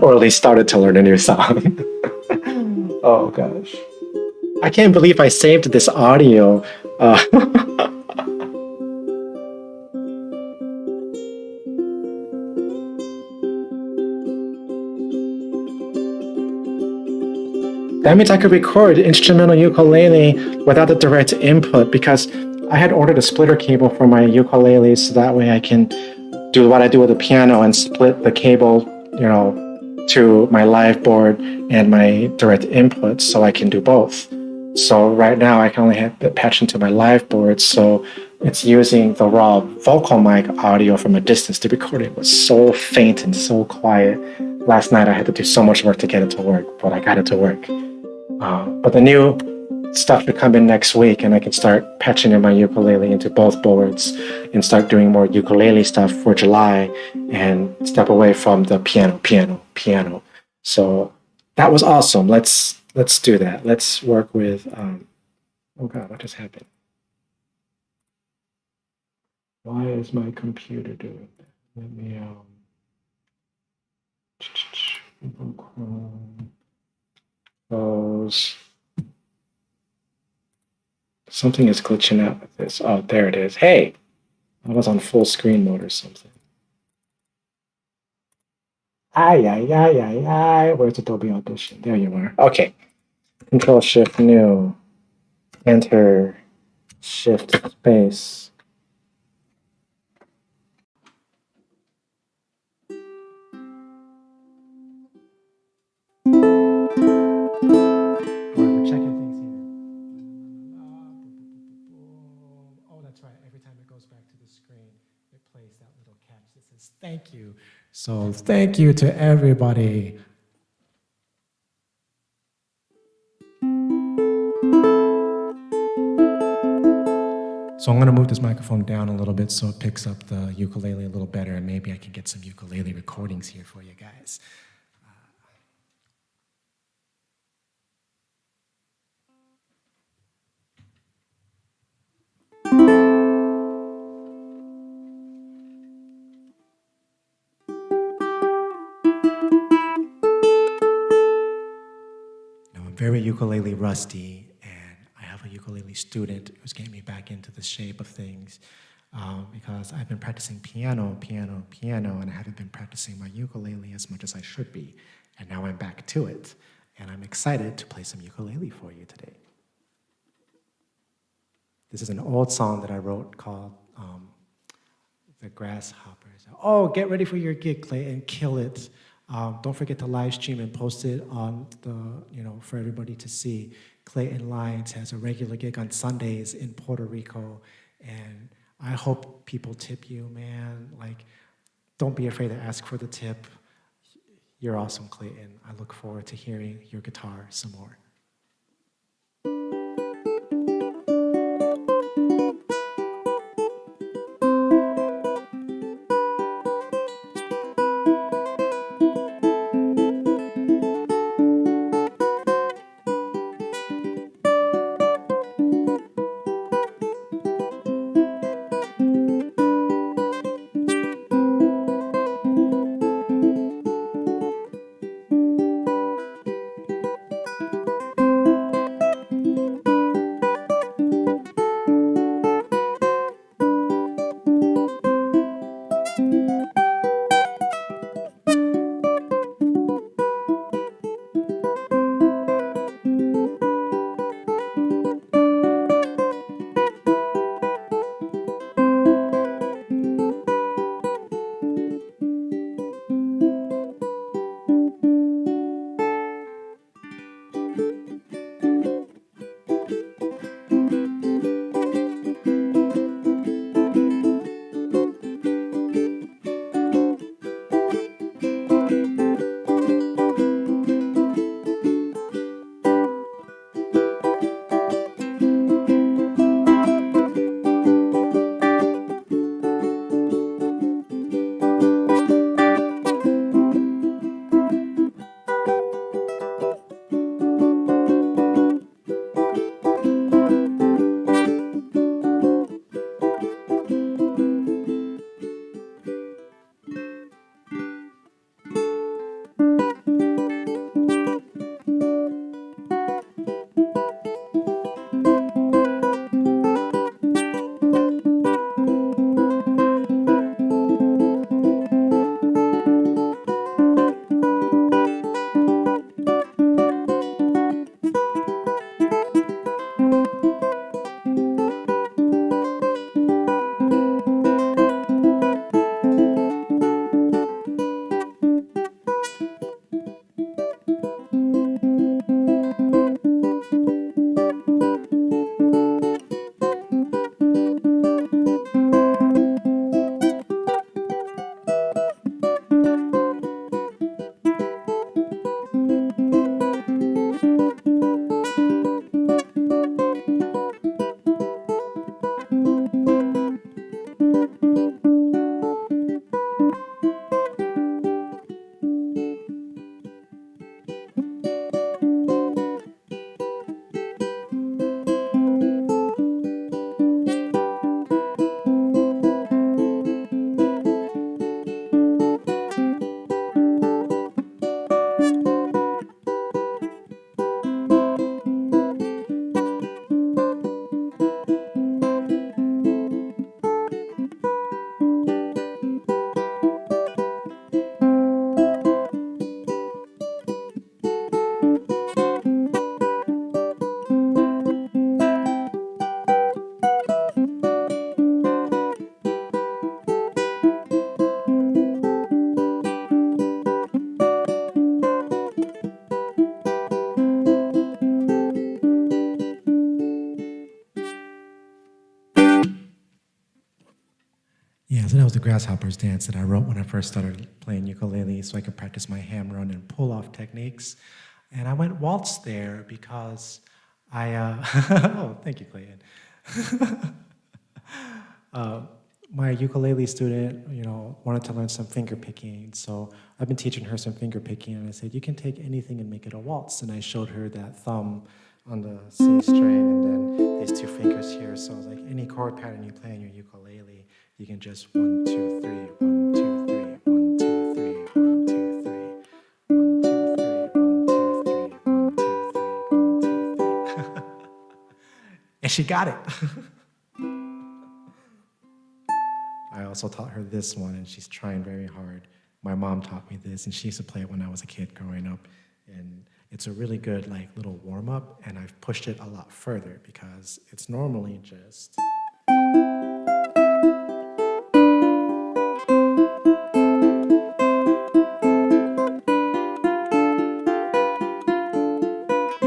Or at least started to learn a new song. Oh, gosh. I can't believe I saved this audio. That means I could record instrumental ukulele without the direct input, because I had ordered a splitter cable for my ukulele, so that way I can do what I do with the piano and split the cable, to my live board and my direct input, so I can do both. So right now I can only have it patched into my live board, so it's using the raw vocal mic audio from a distance. The recording was so faint and so quiet. Last night I had to do so much work to get it to work, but I got it to work. But the new stuff should come in next week, and I can start patching in my ukulele into both boards and start doing more ukulele stuff for July and step away from the piano. So that was awesome. Let's do that. Let's work with, oh God, what just happened? Why is my computer doing that? Let me, close. Something is glitching out with this. Oh, there it is. Hey, I was on full screen mode or something. Where's Adobe Audition? There you are. Okay. Control Shift New. Enter. Shift Space. We're checking things here. Oh, that's right. Every time it goes back to the screen, it plays that little catch that says thank you. So thank you to everybody. So I'm going to move this microphone down a little bit so it picks up the ukulele a little better, and maybe I can get some ukulele recordings here for you guys. I'm very ukulele rusty, and I have a ukulele student who's getting me back into the shape of things because I've been practicing piano, and I haven't been practicing my ukulele as much as I should be. And now I'm back to it, and I'm excited to play some ukulele for you today. This is an old song that I wrote called The Grasshoppers. Oh, get ready for your gig, Clayton, kill it. Don't forget to live stream and post it on for everybody to see. Clayton Lines has a regular gig on Sundays in Puerto Rico, and I hope people tip you, man. Like, don't be afraid to ask for the tip. You're awesome, Clayton. I look forward to hearing your guitar some more. Yeah, so that was the Grasshoppers dance that I wrote when I first started playing ukulele so I could practice my ham run and pull off techniques. And I went waltz there because oh, thank you, Clayton. My ukulele student, wanted to learn some finger picking. So I've been teaching her some finger picking, and I said, you can take anything and make it a waltz. And I showed her that thumb on the C string and then these two fingers here. So I was like, any chord pattern you play on your ukulele, you can just 1, 2, 3, 1, 2, 3, 1, 2, 3, 1, 2, 3, 1, 2, 3, 1, 2, 3, 1, 2, 3, 1, 2, 3. And she got it. I also taught her this one, and she's trying very hard. My mom taught me this, and she used to play it when I was a kid growing up. And it's a really good little warm-up, and I've pushed it a lot further because it's normally just...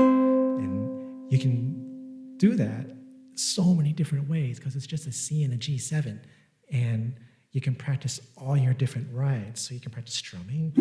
And you can do that so many different ways because it's just a C and a G7. And you can practice all your different rides. So you can practice strumming.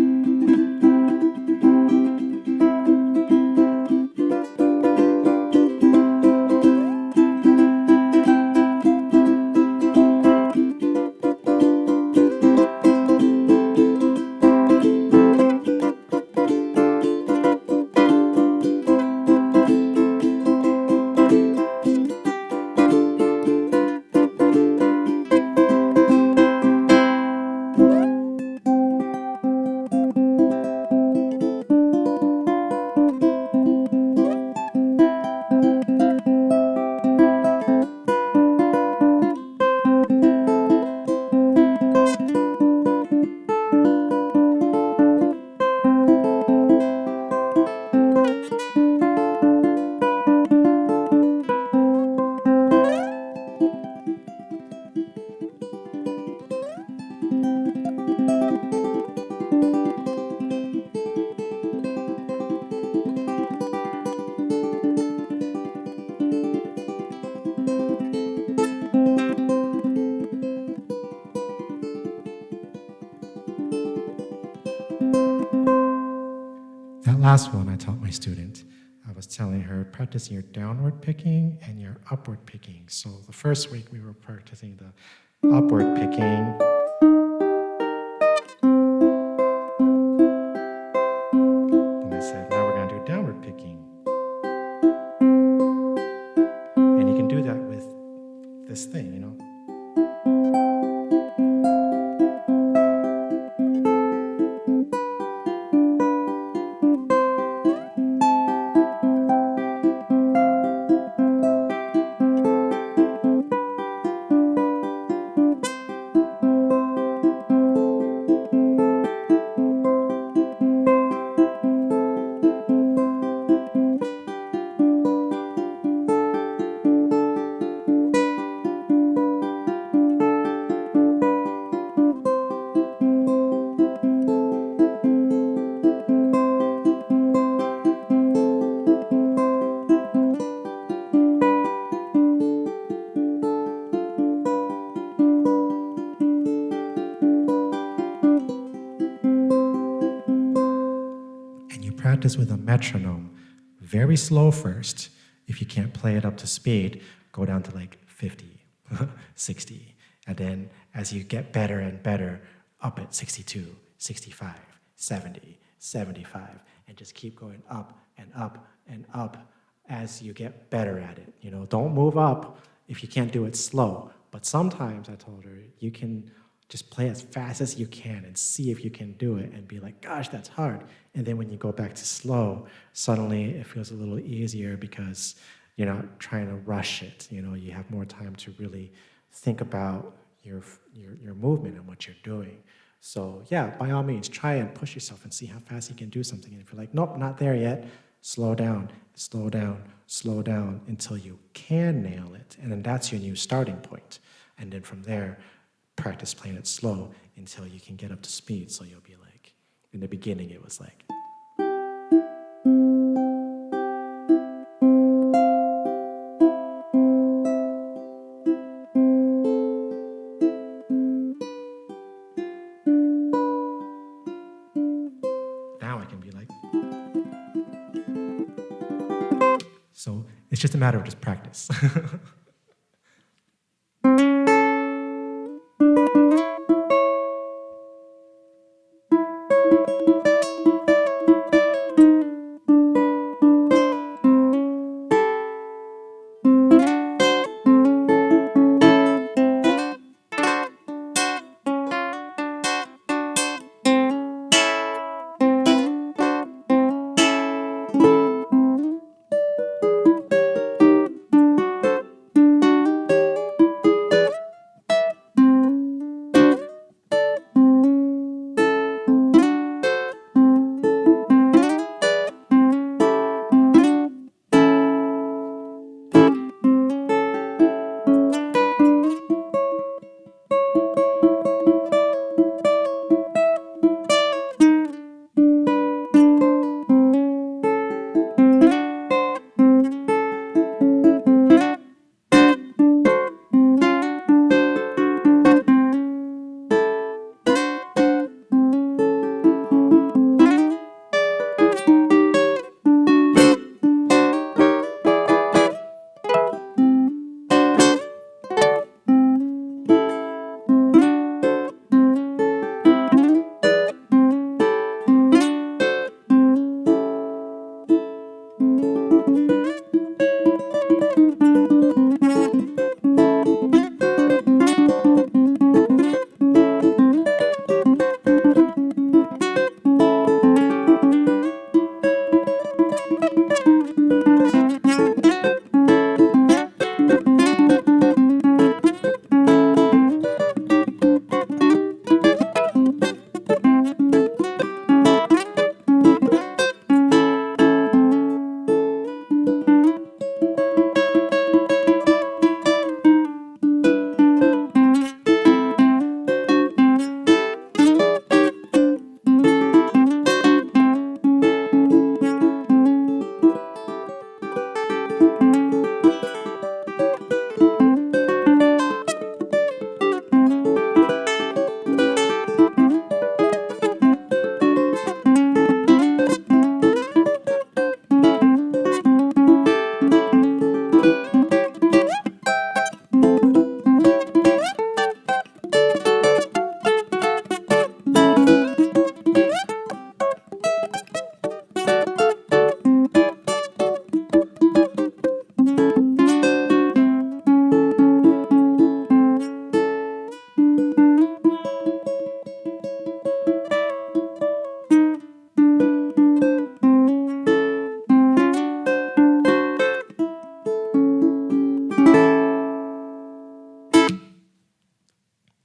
That last one I taught my student. I was telling her, practice your downward picking and your upward picking. So the first week we were practicing the upward picking. And I said, now we're going to do downward picking. And you can do that with this thing, Practice with a metronome. Very slow first. If you can't play it up to speed, go down to 50, 60. And then as you get better and better, up at 62, 65, 70, 75, and just keep going up and up and up as you get better at it. Don't move up if you can't do it slow. But sometimes, I told her, you can just play as fast as you can and see if you can do it and be like, gosh, that's hard. And then when you go back to slow, suddenly it feels a little easier because you're not trying to rush it. You have more time to really think about your movement and what you're doing. So yeah, by all means, try and push yourself and see how fast you can do something. And if you're like, nope, not there yet, slow down, slow down, slow down until you can nail it. And then that's your new starting point. And then from there, practice playing it slow until you can get up to speed. So you'll be like, in the beginning, it was like, It's just a matter of just practice.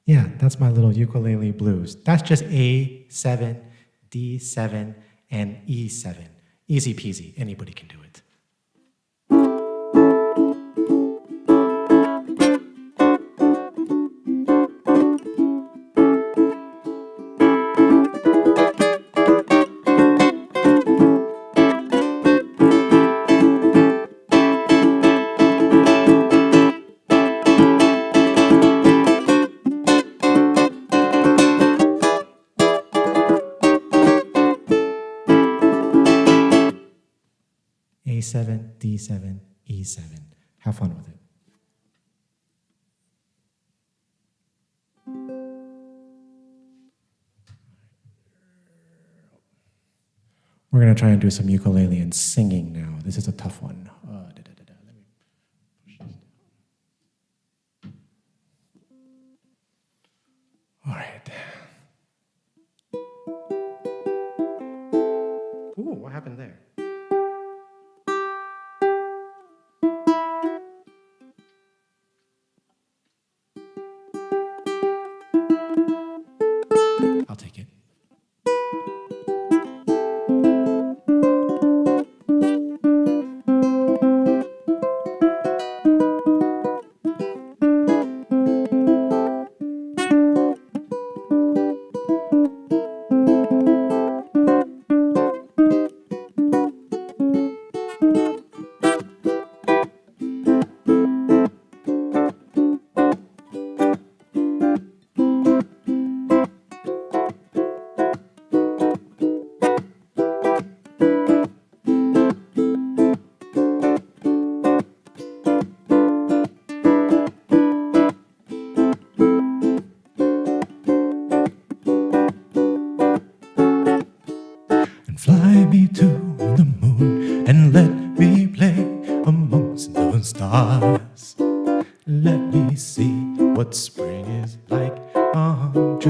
Yeah, that's my little ukulele blues. That's just A7, D7, and E7. Easy peasy, anybody can do it. A7, D7, E7. Have fun with it. We're going to try and do some ukulele and singing now. This is a tough one. Let me push this down. All right. Ooh, what happened there? I'll take it.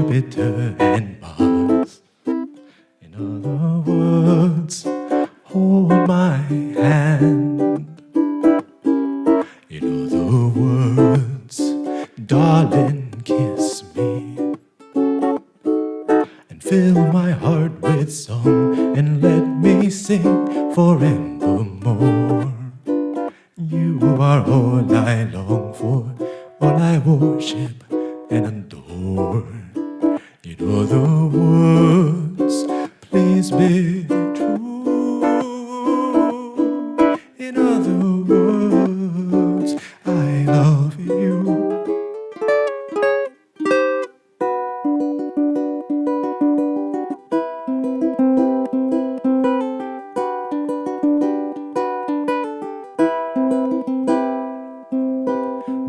Jupiter and Mars. In other words, hold my hand. In other words, darling, kiss me. And fill my heart with song and let me sing forevermore. You are all I long for, all I worship and adore. In other words, please be true. In other words, I love you.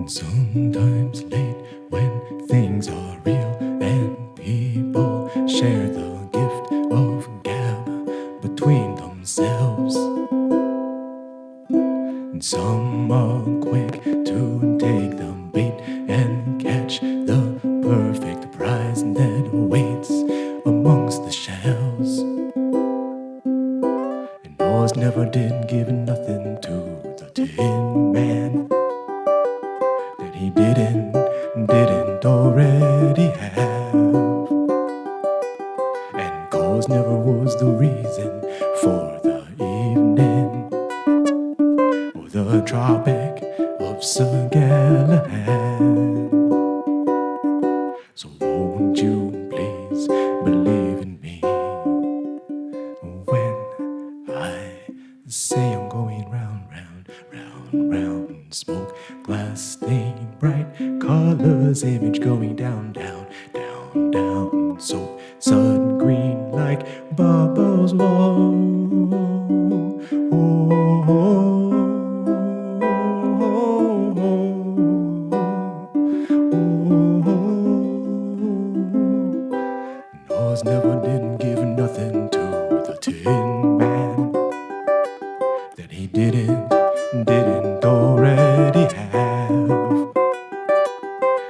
Sometimes late when things are real and people share the gift of gab between themselves. And some are quick to take the bait and catch the perfect prize that waits amongst the shells. And Oz never did give nothing to the Tin Man that he didn't already have. And cause never was the reason for the evening or the Tropic of Sir Galahad. So won't you please believe in me when I say I'm going round, round, round, round. Smoke, glass stain, bright colors, image going down, down, down, down. Soap, sun green like bubbles. Whoa, oh, oh, oh, oh. Oz never didn't give nothing to the Tin Man that he didn't already have.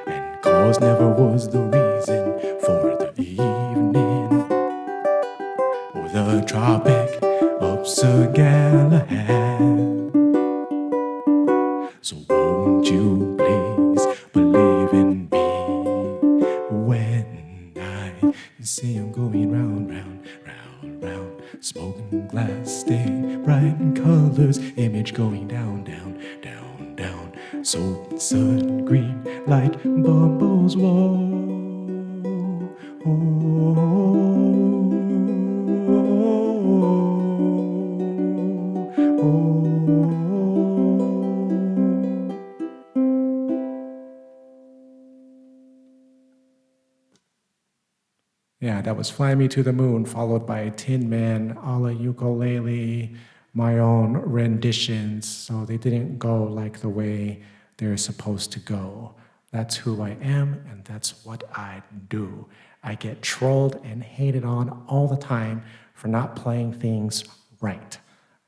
And cause never was the reason for the evening or the Tropic of Sir Galahad. So won't you please believe in me when I say I'm going round, round, round, round. Smoking glass stain, bright colors, image going down, down, down, down. So sun green like bubbles. Whoa, oh, oh, oh, oh. Yeah, that was Fly Me to the Moon, followed by Tin Man, a la ukulele, my own renditions. So they didn't go like the way they're supposed to go. That's who I am, and that's what I do. I get trolled and hated on all the time for not playing things right.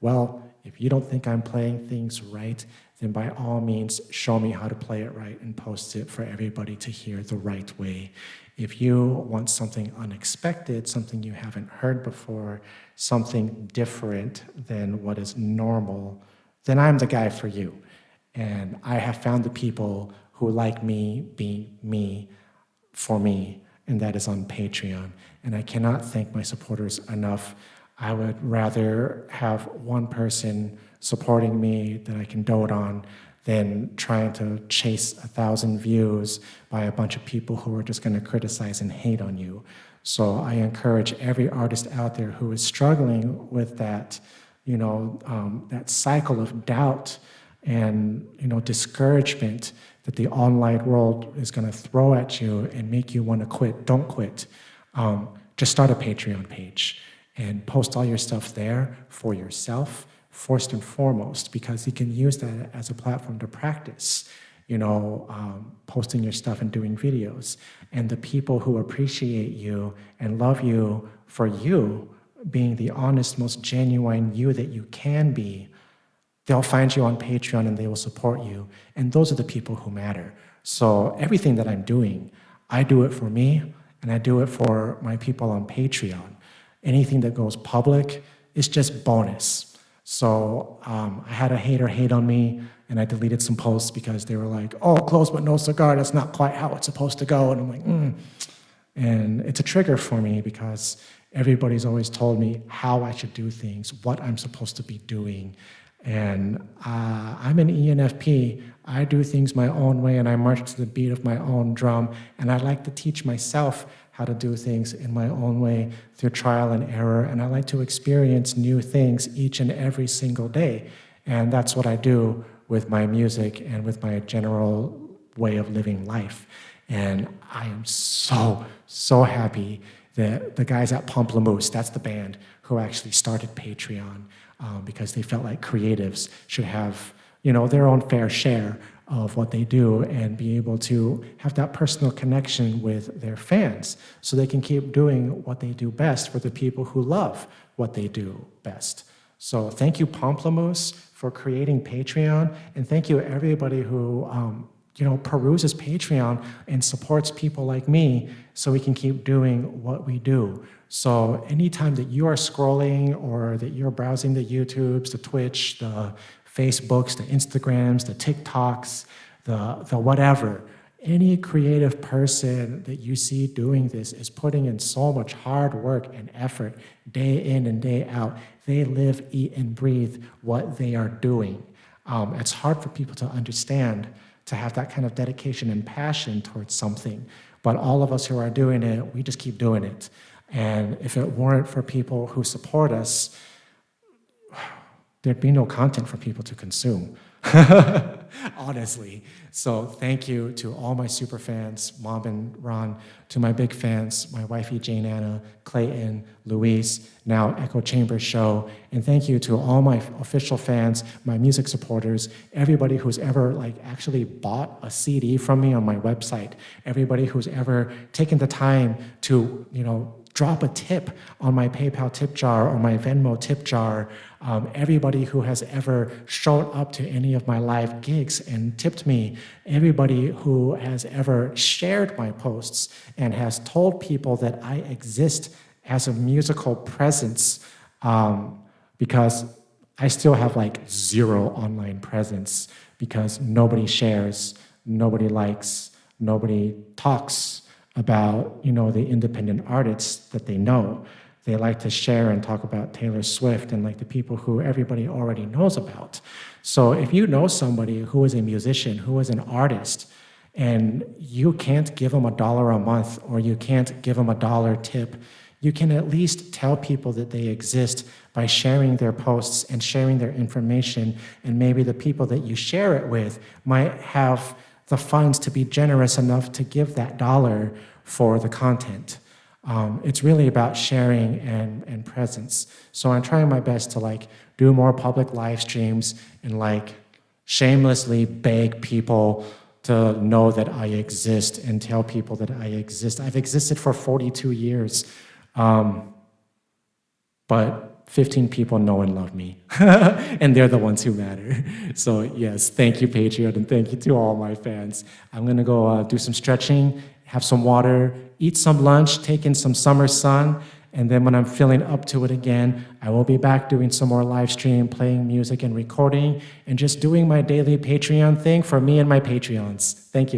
Well, if you don't think I'm playing things right, then by all means, show me how to play it right and post it for everybody to hear the right way. If you want something unexpected, something you haven't heard before, something different than what is normal, then I'm the guy for you. And I have found the people who like me being me for me, and that is on Patreon. And I cannot thank my supporters enough. I would rather have one person supporting me that I can dote on than trying to chase 1,000 views by a bunch of people who are just going to criticize and hate on you. So I encourage every artist out there who is struggling with that, that cycle of doubt and discouragement that the online world is going to throw at you and make you want to quit. Don't quit. Just start a Patreon page and post all your stuff there for yourself, first and foremost, because you can use that as a platform to practice, posting your stuff and doing videos. And the people who appreciate you and love you for you being the honest, most genuine you that you can be, they'll find you on Patreon and they will support you. And those are the people who matter. So everything that I'm doing, I do it for me, and I do it for my people on Patreon. Anything that goes public is just bonus. So I had a hater hate on me, and I deleted some posts because they were like, oh, close but no cigar, that's not quite how it's supposed to go. And I'm like, And it's a trigger for me because everybody's always told me how I should do things, what I'm supposed to be doing. And I'm an ENFP. I do things my own way, and I march to the beat of my own drum. And I like to teach myself how to do things in my own way through trial and error. And I like to experience new things each and every single day. And that's what I do with my music and with my general way of living life. And I am so, so happy that the guys at Pamplemousse, that's the band, who actually started Patreon, because they felt like creatives should have, their own fair share of what they do and be able to have that personal connection with their fans so they can keep doing what they do best for the people who love what they do best. So thank you, Pamplemousse, for creating Patreon, and thank you everybody who peruses Patreon and supports people like me so we can keep doing what we do. So anytime that you are scrolling or that you're browsing the YouTubes, the Twitch, the Facebooks, the Instagrams, the TikToks, the whatever, any creative person that you see doing this is putting in so much hard work and effort day in and day out. They live, eat, and breathe what they are doing. It's hard for people to understand, to have that kind of dedication and passion towards something. But all of us who are doing it, we just keep doing it. And if it weren't for people who support us, there'd be no content for people to consume, honestly. So thank you to all my super fans, Mom and Ron, to my big fans, my wifey Jane Anna, Clayton, Luis, now EchoChamberShow, and thank you to all my official fans, my music supporters, everybody who's ever actually bought a CD from me on my website, everybody who's ever taken the time to, drop a tip on my PayPal tip jar or my Venmo tip jar, everybody who has ever shown up to any of my live gigs and tipped me, everybody who has ever shared my posts and has told people that I exist as a musical presence, because I still have zero online presence because nobody shares, nobody likes, nobody talks about, the independent artists that they know. They like to share and talk about Taylor Swift and the people who everybody already knows about. So if you know somebody who is a musician, who is an artist, and you can't give them $1 a month or you can't give them $1 tip, you can at least tell people that they exist by sharing their posts and sharing their information, and maybe the people that you share it with might have the funds to be generous enough to give that $1 for the content. It's really about sharing and presence. So I'm trying my best to do more public live streams and shamelessly beg people to know that I exist and tell people that I exist. I've existed for 42 years, but 15 people know and love me, and they're the ones who matter. So yes, thank you, Patreon, and thank you to all my fans. I'm gonna go do some stretching, have some water, eat some lunch, take in some summer sun, and then when I'm feeling up to it again, I will be back doing some more live stream, playing music and recording, and just doing my daily Patreon thing for me and my Patreons. Thank you.